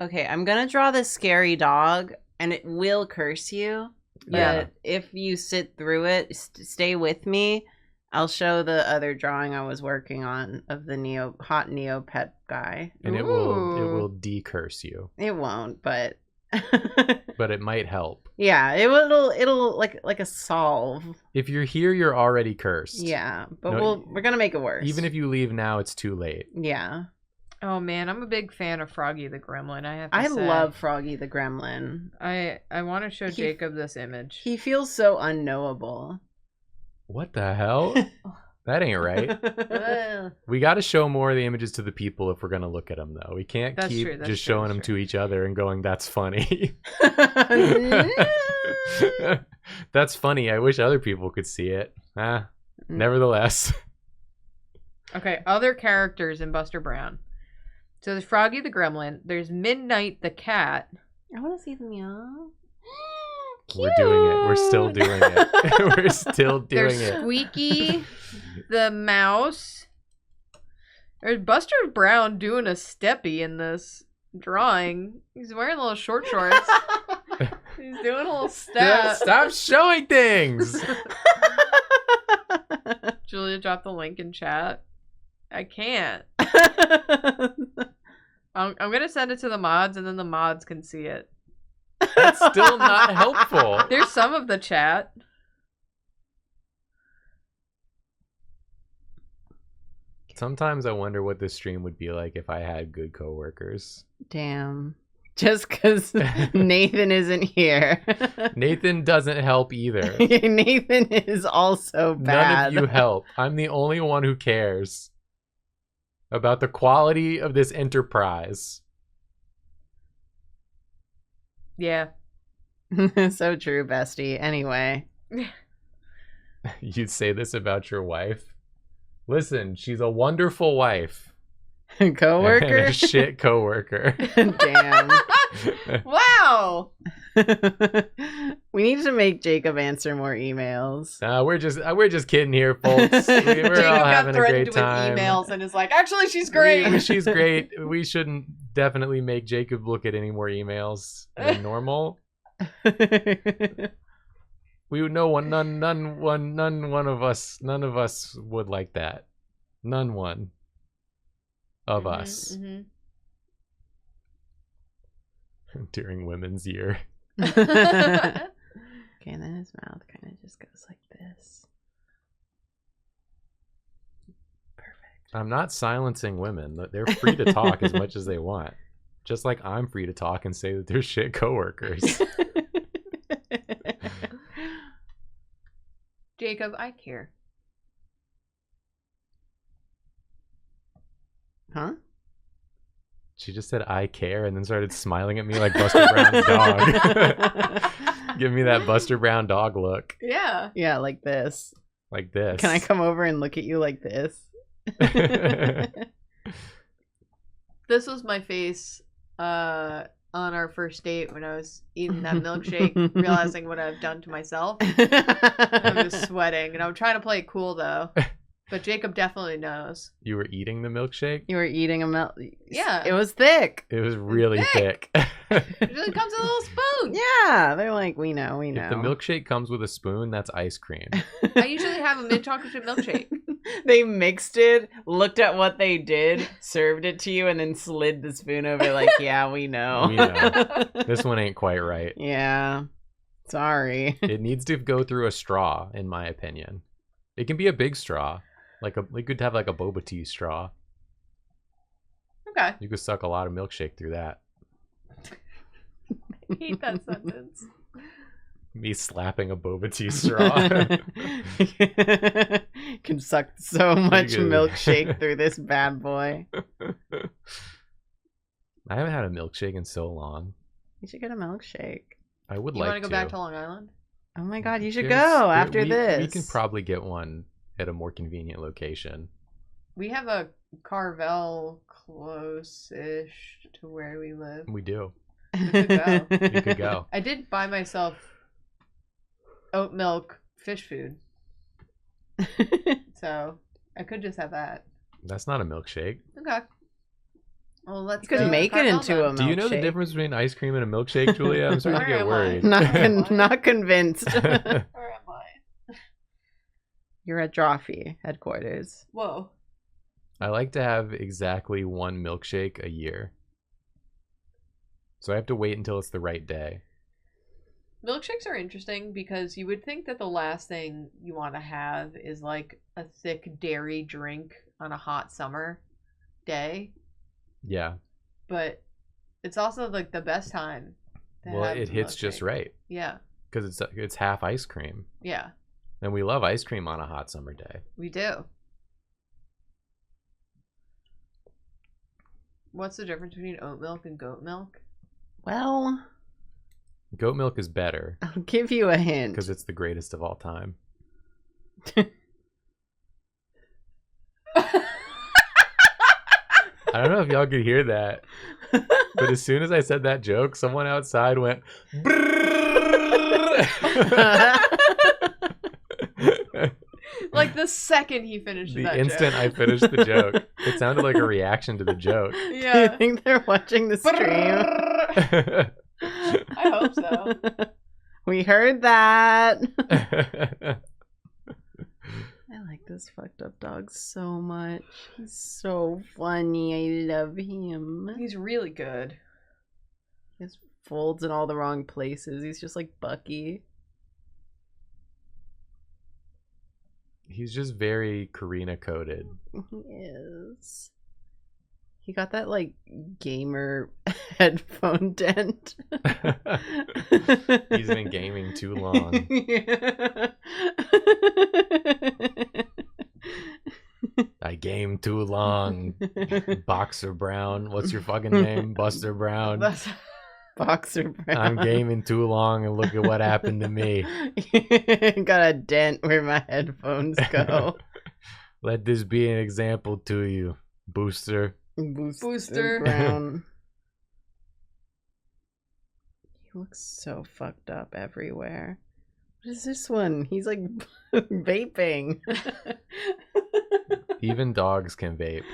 Okay, I'm gonna draw this scary dog, and it will curse you. But Yeah. if you sit through it, stay with me. I'll show the other drawing I was working on of the hot Neopet guy. And it will decurse you. It won't, but But it might help. yeah, it'll like a solve. If you're here, you're already cursed. Yeah, but No, we're gonna make it worse. Even if you leave now, it's too late. yeah, Oh man, I'm a big fan of Froggy the Gremlin. I have to I say. love Froggy the Gremlin. I want to show He- Jacob this image. He feels so unknowable. What the hell? That ain't right. Ugh. We got to show more of the images to the people if we're going to look at them, though. We can't That's keep true, that's just true, showing that's them true. to each other and going, that's funny. No. That's funny. I wish other people could see it. Nevertheless. Okay, other characters in Buster Brown. So there's Froggy the Gremlin. There's Midnight the cat. I want to see them young. We're doing it. We're still doing it. We're still doing There's it. Squeaky the mouse. There's Buster Brown doing a steppy in this drawing. He's wearing little short shorts. He's doing a little step. Stop showing things. Julia dropped the link in chat. I can't. I'm gonna send it to the mods, and then the mods can see it. That's still not helpful. There's some of the chat. Sometimes I wonder what this stream would be like if I had good coworkers. Damn. Just because Nathan isn't here. Nathan doesn't help either. Nathan is also bad. None of you help. I'm the only one who cares about the quality of this enterprise. Yeah. So true, bestie. Anyway. You'd say this about your wife? Listen, she's a wonderful wife. Coworker? And a shit coworker. Damn. Wow. We need to make Jacob answer more emails. We're just kidding here, folks. We're Jacob all got having a threatened great time. with emails and is like, actually, she's great. She's great. We shouldn't definitely make Jacob look at any more emails than normal. We would know none of us would like that. None one of us during Women's Year. Okay, and then his mouth kind of just goes like this. Perfect. I'm not silencing women. They're free to talk as much as they want. Just like I'm free to talk and say that they're shit coworkers. Jacob, I care. Huh? She just said I care and then started smiling at me like Buster Brown's dog. Give me that Buster Brown dog look. Yeah. Yeah, like this. Like this. Can I come over and look at you like this? This was my face on our first date when I was eating that milkshake, realizing what I've done to myself. I'm just sweating, and I'm trying to play it cool, though. But Jacob definitely knows. You were eating the milkshake? You were eating a milk. Yeah. It was thick. It was really thick. It usually comes in a little spoon. Yeah, they're like, we know. If the milkshake comes with a spoon, that's ice cream. I usually have a mint chocolate chip milkshake. They mixed it, looked at what they did, served it to you, and then slid the spoon over like, yeah, we know. We know. This one ain't quite right. Yeah. Sorry. It needs to go through a straw, in my opinion. It can be a big straw. We could have like a boba tea straw. Okay. You could suck a lot of milkshake through that. I hate that sentence. Me slapping a boba tea straw. Can suck so much good. milkshake through this bad boy. I haven't had a milkshake in so long. You should get a milkshake. I would You like want to go back to Long Island? Oh my god, you should There's- go after this. We can probably get one at a more convenient location. We have a Carvel close-ish to where we live. We do. We could go. We could go. I did buy myself oat milk fish food, so I could just have that. That's not a milkshake. Okay. Well, let's You could go to make it Carvel into then. a Do you know the milkshake. difference between ice cream and a milkshake, Julia? I'm starting to Where get am I? worried. Not convinced. Where am I? You're at Drawfee headquarters. Whoa. I like to have exactly one milkshake a year. So I have to wait until it's the right day. Milkshakes are interesting because you would think that the last thing you want to have is like a thick dairy drink on a hot summer day, Yeah. but it's also like the best time. To Well, have it a hits just milkshake. right Yeah, because it's half ice cream, yeah, and we love ice cream on a hot summer day. we do. What's the difference between oat milk and goat milk? Well, Goat milk is better I'll give you a hint. because it's the greatest of all time. I don't know if y'all could hear that, but as soon as I said that joke, someone outside went. Like the second he finished The that instant joke. I finished the joke, it sounded like a reaction to the joke. Do you Yeah. think they're watching the stream? I hope so. We heard that. I like this fucked up dog so much. He's so funny. I love him. He's really good. He has folds in all the wrong places. He's just like Bucky. He's just very Karina coded. He is. He got that like gamer headphone dent. He's been gaming too long. I game too long. Boxer Brown. What's your fucking name? Buster Brown. Boxer Brown. I'm gaming too long and look at what happened to me. Got a dent where my headphones go. Let this be an example to you, Booster. Booster. Brown. He looks so fucked up everywhere. What is this one? He's like vaping. Even dogs can vape.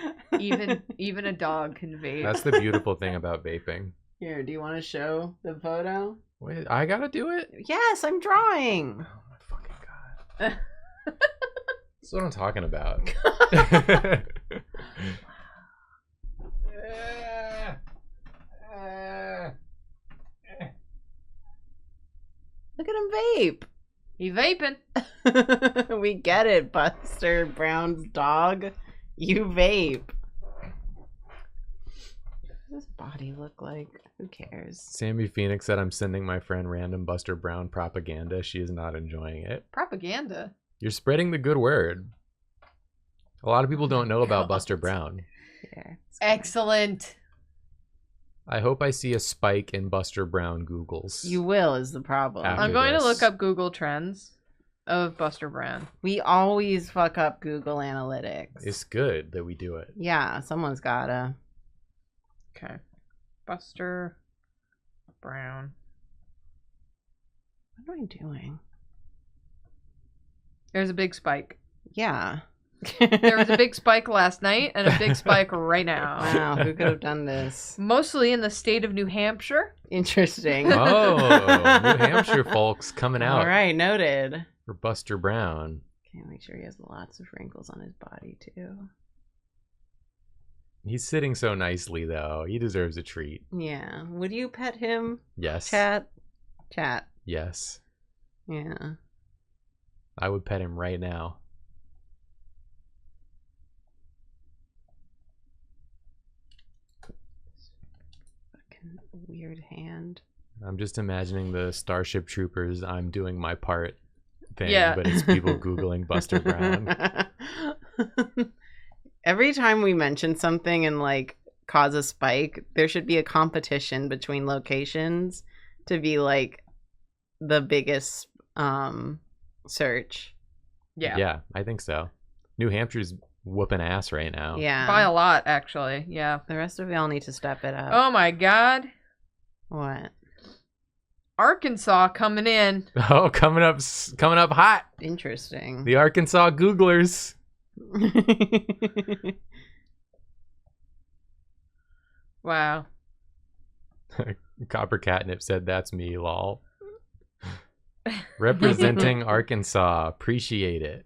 Even a dog can vape. That's the beautiful thing about vaping. Here, do you want to show the photo? Wait, I gotta do it? Yes, I'm drawing. Oh my fucking god. That's what I'm talking about. Look at him vape. He vaping. We get it, Buster Brown's dog. You vape. What does his body look like? Who cares? Sammy Phoenix said I'm sending my friend random Buster Brown propaganda. She is not enjoying it. Propaganda. You're spreading the good word. A lot of people don't know about Buster Brown. Yeah. Excellent. I hope I see a spike in Buster Brown Googles. You will is the problem. After I'm going to this. look up Google Trends of Buster Brown. We always fuck up Google Analytics. It's good that we do it. Yeah, someone's gotta. Okay. Buster Brown. What am I doing? There's a big spike. Yeah. There was a big spike last night and a big spike right now. Wow, who could have done this? Mostly in the state of New Hampshire. Interesting. Oh, New Hampshire folks coming out All right, noted. for Buster Brown. Okay, make sure he has lots of wrinkles on his body too. He's sitting so nicely, though. He deserves a treat. Yeah. Would you pet him? Yes. Chat. Yes. Yeah. I would pet him right now. Fucking weird hand. I'm just imagining the Starship Troopers, I'm doing my part thing, Yeah. but it's people Googling Buster Brown. Every time we mention something and like cause a spike, there should be a competition between locations to be like the biggest search. Yeah. Yeah, I think so. New Hampshire's whooping ass right now. Yeah. By a lot, actually. Yeah. The rest of y'all need to step it up. Oh my God. What? Arkansas coming in. Oh, coming up hot. Interesting. The Arkansas Googlers. Wow. Copper Catnip said that's me, lol. Representing Arkansas. Appreciate it.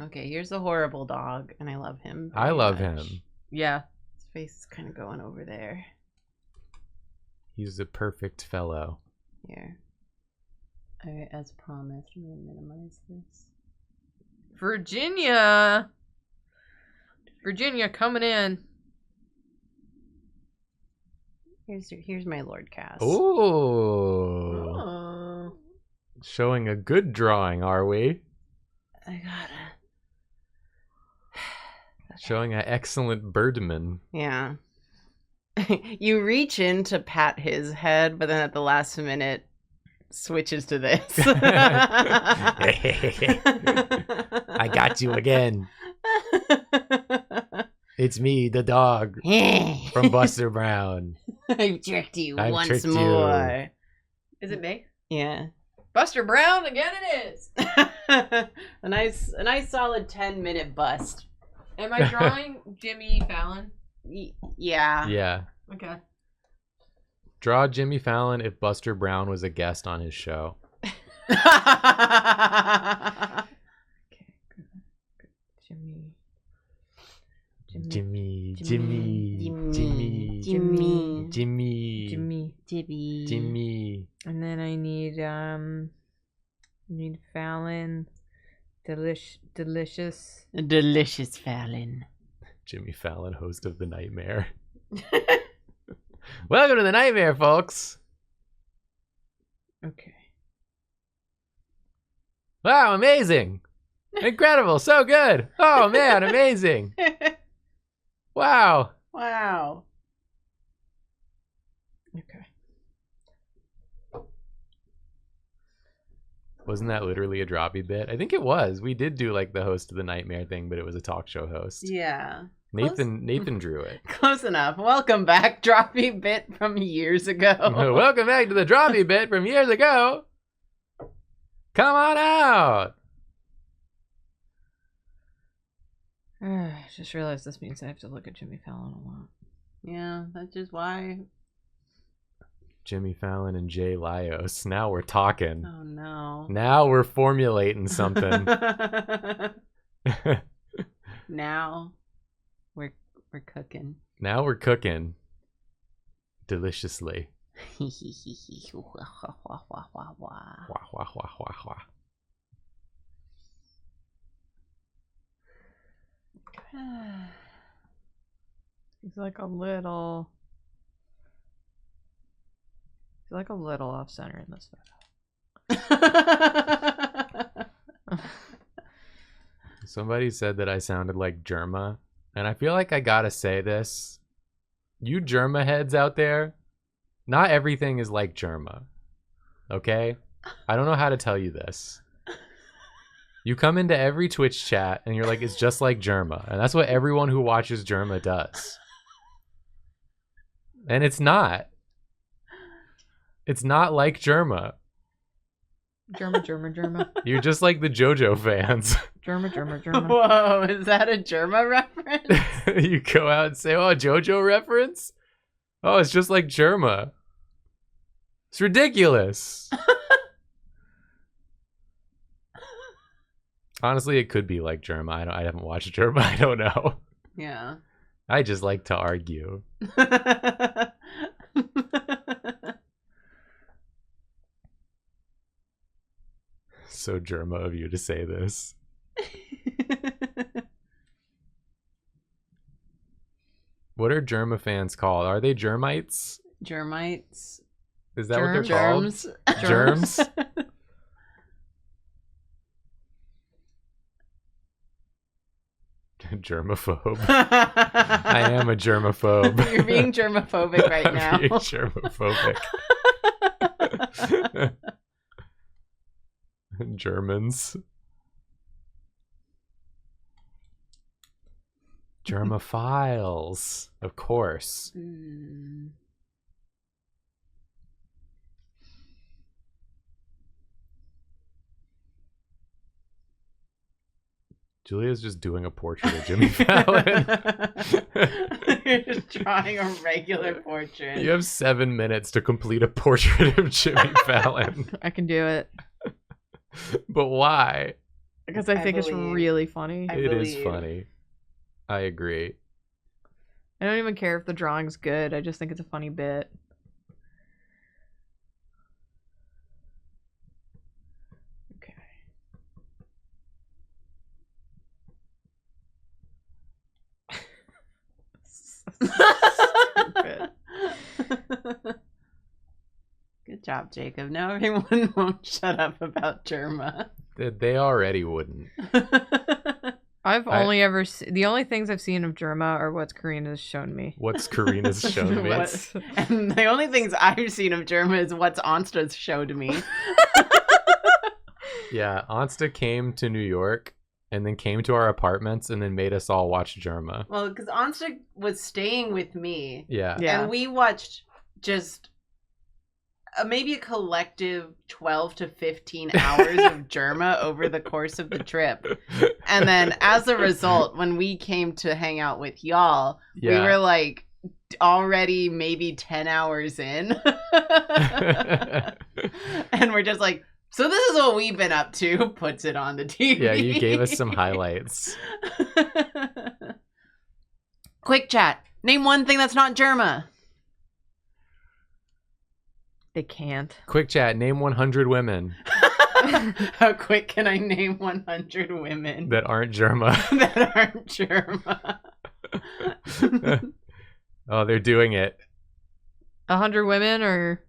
Okay, here's a horrible dog, and I love him. I very love much. him. Yeah. His face is kind of going over there. He's a perfect fellow. Here. Alright, as promised, I'm gonna minimize this. Virginia. Virginia coming in. Here's my Lord Cass. Ooh. Oh. Showing a good drawing, are we? I gotta. Showing an excellent birdman. Yeah. You reach in to pat his head, but then at the last minute switches to this. I got you again. It's me, the dog from Buster Brown. I've tricked you I've once tricked you. more. Is it me? Yeah. Buster Brown again it is. a nice solid 10-minute bust. Am I drawing Jimmy Fallon? Yeah. Yeah. Okay. Draw Jimmy Fallon if Buster Brown was a guest on his show. Okay, good. Jimmy. Jimmy. And then I need Fallon. Delicious. Delicious Fallon. Jimmy Fallon, host of The Nightmare. Welcome to The Nightmare, folks. Okay. Wow, amazing. Incredible. So good. Oh, man, amazing. Wow. Wow. Okay. Wasn't that literally a Drawfee bit? I think it was. We did do like the host of The Nightmare thing, but it was a talk show host. Yeah. Nathan drew it. Close enough. Welcome back, Drawfee bit from years ago. Welcome back to the Drawfee bit from years ago. Come on out. Just realized this means I have to look at Jimmy Fallon a lot. Yeah, that's just why. Jimmy Fallon and Jay Laios. Now we're talking. Oh no. Now we're formulating something. Now we're cooking. Now we're cooking. Deliciously. Wah, wah, wah, wah, wah. He's like a little off center in this photo. Somebody said that I sounded like Germa, and I feel like I gotta say this. You Germa heads out there, not everything is like Germa. Okay? I don't know how to tell you this. You come into every Twitch chat and you're like, it's just like Germa. And that's what everyone who watches Germa does. And it's not. It's not like Germa. Germa. You're just like the JoJo fans. Germa. Whoa, is that a Germa reference? You go out and say, oh, a JoJo reference? Oh, it's just like Germa. It's ridiculous. Honestly, it could be like Germa. I haven't watched Germa. I don't know. Yeah. I just like to argue. So Germa of you to say this. What are Germa fans called? Are they Germites? Germites. Is that what they're called? Germs. Germs? Germaphobe. I am a germaphobe. You're being germophobic right now. I'm being germophobic. Germans. Germaphiles, of course. Mm. Julia's just doing a portrait of Jimmy Fallon. You're just drawing a regular portrait. You have 7 minutes to complete a portrait of Jimmy Fallon. I can do it. But why? Because I think it's really funny. It is funny. I agree. I don't even care if the drawing's good. I just think it's a funny bit. Okay. Stupid. Good job, Jacob. Now everyone won't shut up about Germa. They already wouldn't. I've only ever the only things I've seen of Germa are what Karina's shown me. What's Karina's shown me? And the only things I've seen of Germa is what's Onsta's showed me. Yeah, Onsta came to New York and then came to our apartments and then made us all watch Germa. Well, because Onsta was staying with me. Yeah. And we watched just maybe a collective 12 to 15 hours of Germa over the course of the trip. And then as a result, when we came to hang out with y'all, we were like already maybe 10 hours in. And we're just like, so this is what we've been up to. Puts it on the TV. Yeah, you gave us some highlights. Quick chat. Name one thing that's not Germa. They can't. Quick chat. Name 100 women. How quick can I name 100 women that aren't Germa? That aren't Germa. Oh, they're doing it. 100 women or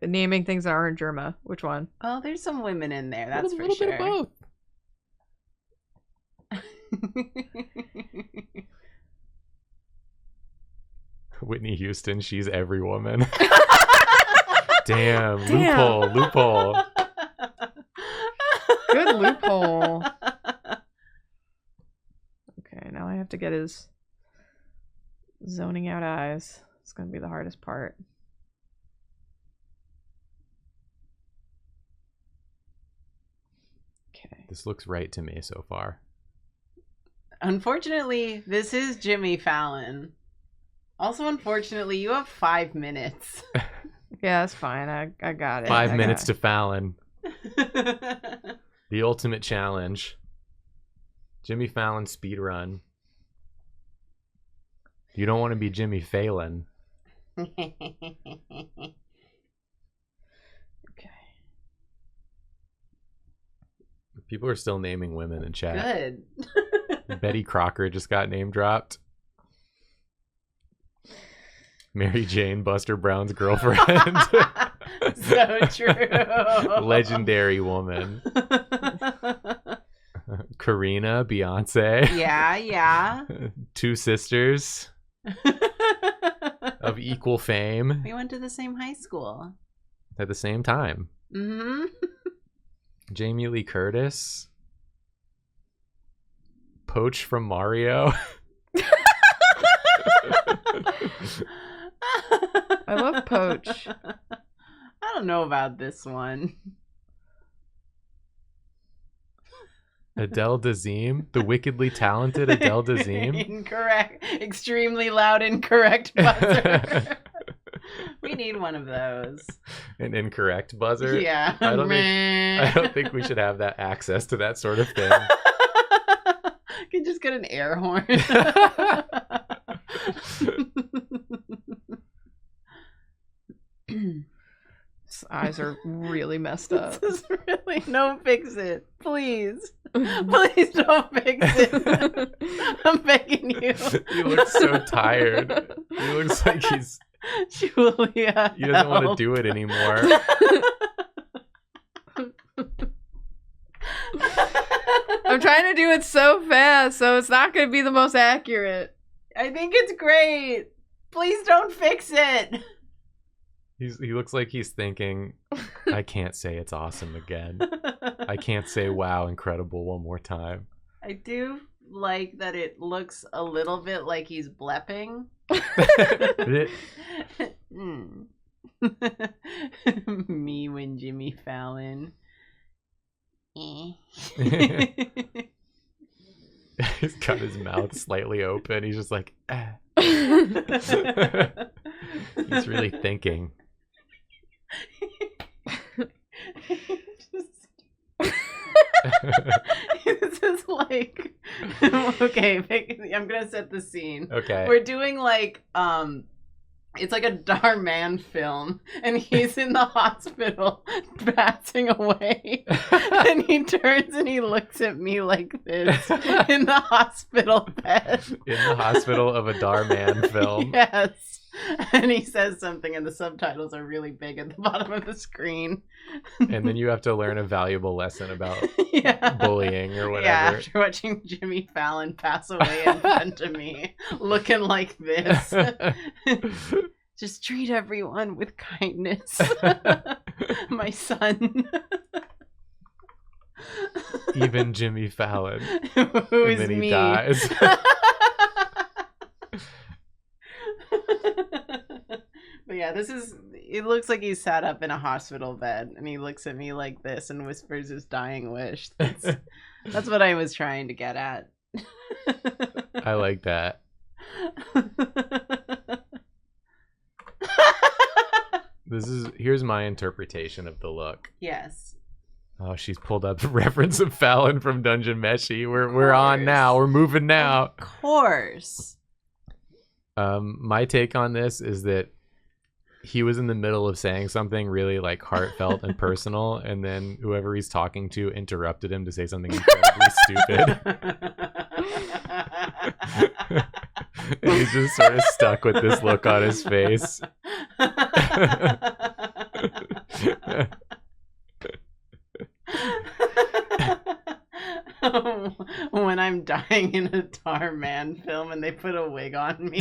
naming things that aren't Germa? Which one? Oh, there's some women in there. That's for sure. Bit of both. Whitney Houston, she's every woman. Damn, loophole. Good loophole. Okay, now I have to get his Zoning out eyes. It's gonna be the hardest part. Okay. This looks right to me so far. Unfortunately, this is Jimmy Fallon. Also, unfortunately, you have 5 minutes. Yeah, that's fine. I got it. 5 I minutes got to Fallon. The ultimate challenge. Jimmy Fallon speed run. You don't want to be Jimmy Fallon. Okay. People are still naming women in chat. Good. Betty Crocker just got name dropped. Mary Jane, Buster Brown's girlfriend. So true. Legendary woman. Karina, Beyonce. Yeah. 2 sisters of equal fame We went to the same high school. at the same time. Mm-hmm. Jamie Lee Curtis. Poach from Mario. I love Poach. I don't know about this one. Adele Dazeem. The wickedly talented Adele Dazeem. Incorrect. Extremely loud, incorrect buzzer. We need one of those. An incorrect buzzer. Yeah. I don't think we should have that access to that sort of thing. Could just get an air horn. His eyes are really messed up. This is really don't fix it, please. Please don't fix it. I'm begging you. He looks so tired. He looks like Julia. he doesn't want to help. do it anymore. I'm trying to do it so fast, so it's not going to be the most accurate. I think it's great. Please don't fix it. He looks like he's thinking, I can't say it's awesome again. I can't say wow, incredible one more time. I do like that it looks a little bit like he's blepping. Mm. Me when Jimmy Fallon. He's got his mouth slightly open. He's just like, ah. He's really thinking. This is like okay, I'm gonna set the scene. Okay. We're doing like it's like a Darman film, and he's in the hospital passing away, and he turns and he looks at me like this in the hospital bed. In the hospital of a Darman film. Yes. And he says something, and the subtitles are really big at the bottom of the screen. And then you have to learn a valuable lesson about Yeah. bullying or whatever. Yeah, after watching Jimmy Fallon pass away in front of me, looking like this. Just treat everyone with kindness. My son. Even Jimmy Fallon. Who And is then he me. dies. But yeah, it looks like he sat up in a hospital bed and he looks at me like this and whispers his dying wish. That's what I was trying to get at. I like that. Here's my interpretation of the look. Yes. Oh, she's pulled up a reference of Fallon from Dungeon Meshi. We're on now. We're moving now. Of course. My take on this is that he was in the middle of saying something really like heartfelt and personal, and then whoever he's talking to interrupted him to say something incredibly stupid. And he's just sort of stuck with this look on his face. When I'm dying in a Darman film and they put a wig on me.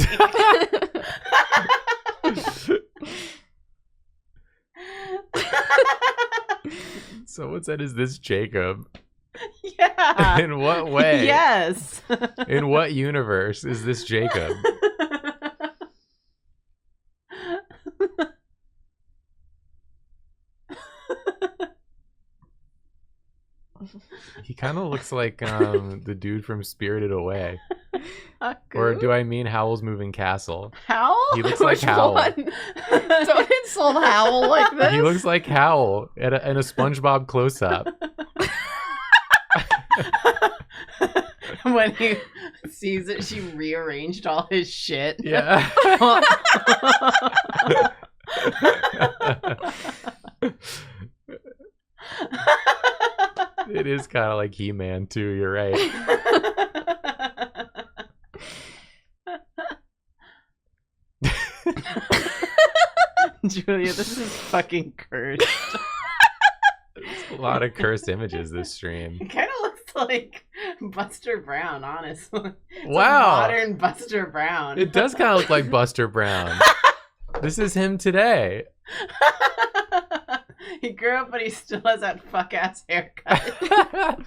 Someone said, is this Jacob? Yeah. In what way? Yes. In what universe is this Jacob? He kind of looks like the dude from Spirited Away. Or Haku? do I mean Howl's Moving Castle? Howl? He looks like Which Howl. one? Don't insult Howl like this. He looks like Howl in a SpongeBob close-up. When he sees it, she rearranged all his shit. Yeah. It is kind of like He-Man too, you're right. Julia, this is fucking cursed. There's a lot of cursed images this stream. It kind of looks like Buster Brown, honestly. It's Wow. a modern Buster Brown. It does kind of look like Buster Brown. This is him today. He grew up, but he still has that fuck ass haircut.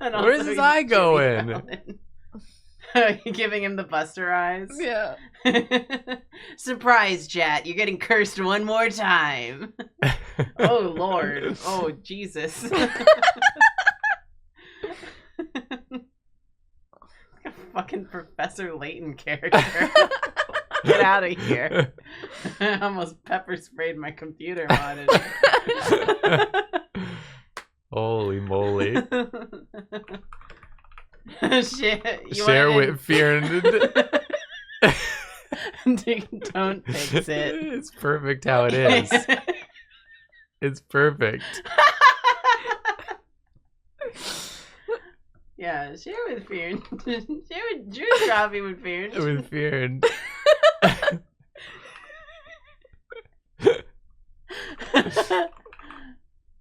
And also Where's his he's eye Jimmy going? Fallon. You giving him the Buster eyes? Yeah. Surprise, chat. You're getting cursed one more time. Oh, Lord. Oh, Jesus. Fucking Professor Layton character. Get out of here. I almost pepper sprayed my computer monitor. Holy moly. Shit. Share with fear. Don't fix it. It's perfect how it is. It's perfect. Yeah, share with fear. Share with Drew Drawfee with fear. With fear.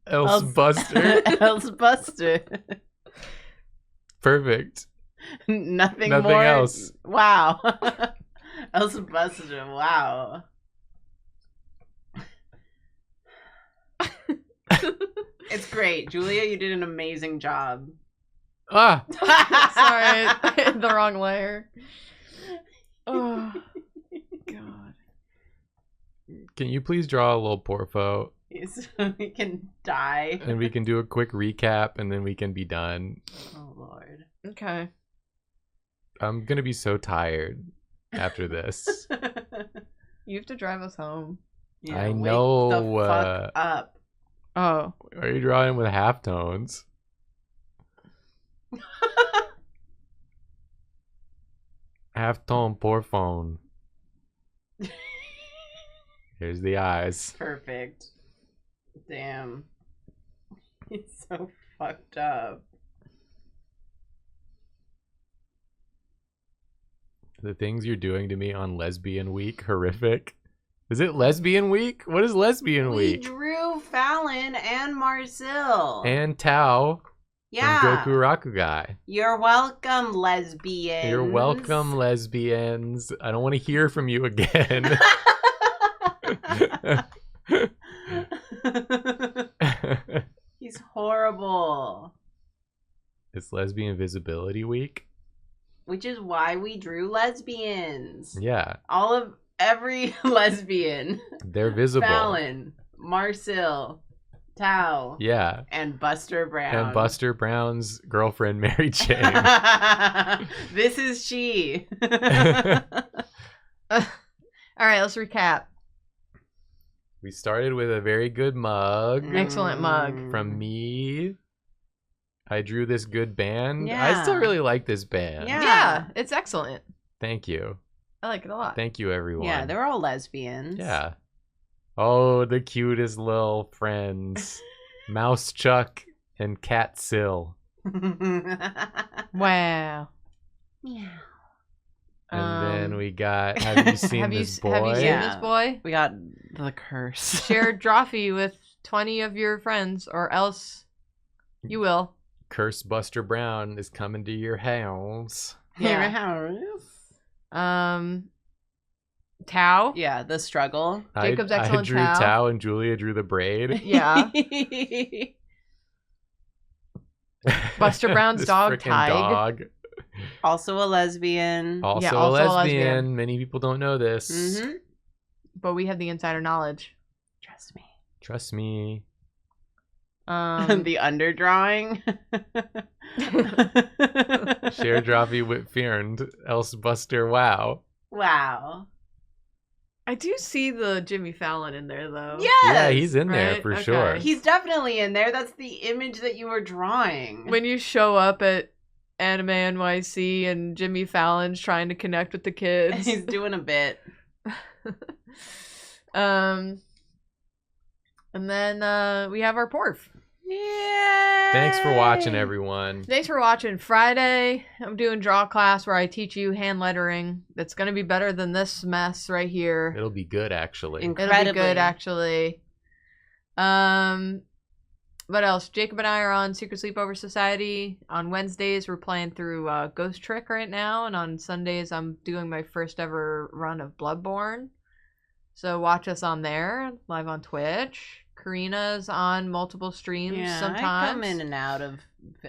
Else Buster. Else Buster. Perfect. Nothing Nothing more. else. Wow. Else Buster. Wow. It's great. Julia, you did an amazing job. Ah! Sorry, I hit the wrong layer. Oh, God. Can you please draw a little porfo So we can die. and we can do a quick recap and then we can be done? Oh, Lord. Okay. I'm gonna be so tired after this. You have to drive us home. Yeah, I wake know, the fuck up. Oh. Are you drawing with halftones? Halftone porphone. Here's the eyes. Perfect. Damn. He's so fucked up. The things you're doing to me on Lesbian Week, horrific. Is it Lesbian Week? What is Lesbian We Week? drew Fallon and Marcel. And Tao yeah. from Goku Rakugai. You're welcome, lesbians. You're welcome, lesbians. I don't want to hear from you again. He's horrible. It's Lesbian Visibility Week. Which is why we drew lesbians. Yeah, Every lesbian. they're visible. Fallon, Marcel, Tao, Yeah, and Buster Brown. and Buster Brown's girlfriend, Mary Jane. This is she. All right, let's recap. We started with a very good mug Excellent mug. from me. I drew this good band. I Yeah. still really like this band. Yeah. Yeah, it's excellent. Thank you. I like it a lot. Thank you, everyone. Yeah, they're all lesbians. Yeah. Oh, the cutest little friends. Mouse Chuck and Cat Sill. Wow. Yeah. And then we got, have you seen this boy? Have you seen Yeah. this boy? We got the curse. Share Drawfee with 20 of your friends, or else you will. Curse Buster Brown is coming to your house. Yeah. Tao. Yeah, the struggle. Jacob's I excellent drew Tao. Tao and Julia drew the braid. Yeah. Buster Brown's This dog, frickin' Tig. dog. Also a lesbian. Also, Yeah, a, also a lesbian. lesbian. Many people don't know this. Mm-hmm. But we have the insider knowledge. Trust me. Trust me. The underdrawing. Share Drawfee Whitfearned, else Buster Wow. Wow. I do see the Jimmy Fallon in there though. Yes! Yeah, he's in there right? for Okay. sure. He's definitely in there. That's the image that you were drawing. When you show up at Anime NYC and Jimmy Fallon's trying to connect with the kids. He's doing a bit. And then we have our porf. Yeah. Thanks for watching, everyone. Thanks for watching. Friday, I'm doing draw class where I teach you hand lettering. That's gonna be better than this mess right here. It'll be good, actually. Incredibly. It'll be good, actually. What else? Jacob and I are on Secret Sleepover Society. On Wednesdays, we're playing through Ghost Trick right now, and on Sundays, I'm doing my first ever run of Bloodborne. So watch us on there, live on Twitch. Karina's on multiple streams sometimes. I come in and out of.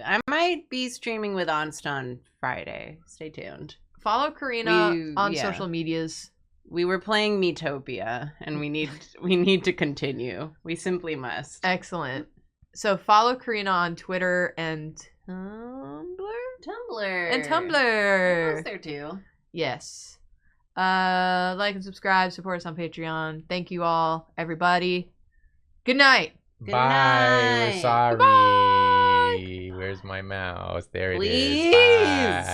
I might be streaming with Onst on Friday. Stay tuned. Follow Karina on social medias. We were playing Metopia, and we need to continue. We simply must. Excellent. So follow Karina on Twitter and Tumblr. Tumblr. Tumblr. There too. Yes. Like and subscribe. Support us on Patreon. Thank you all, everybody. Good night. Good Bye. night. We're sorry. Goodbye. Where's my mouse? There it Please. is. Bye.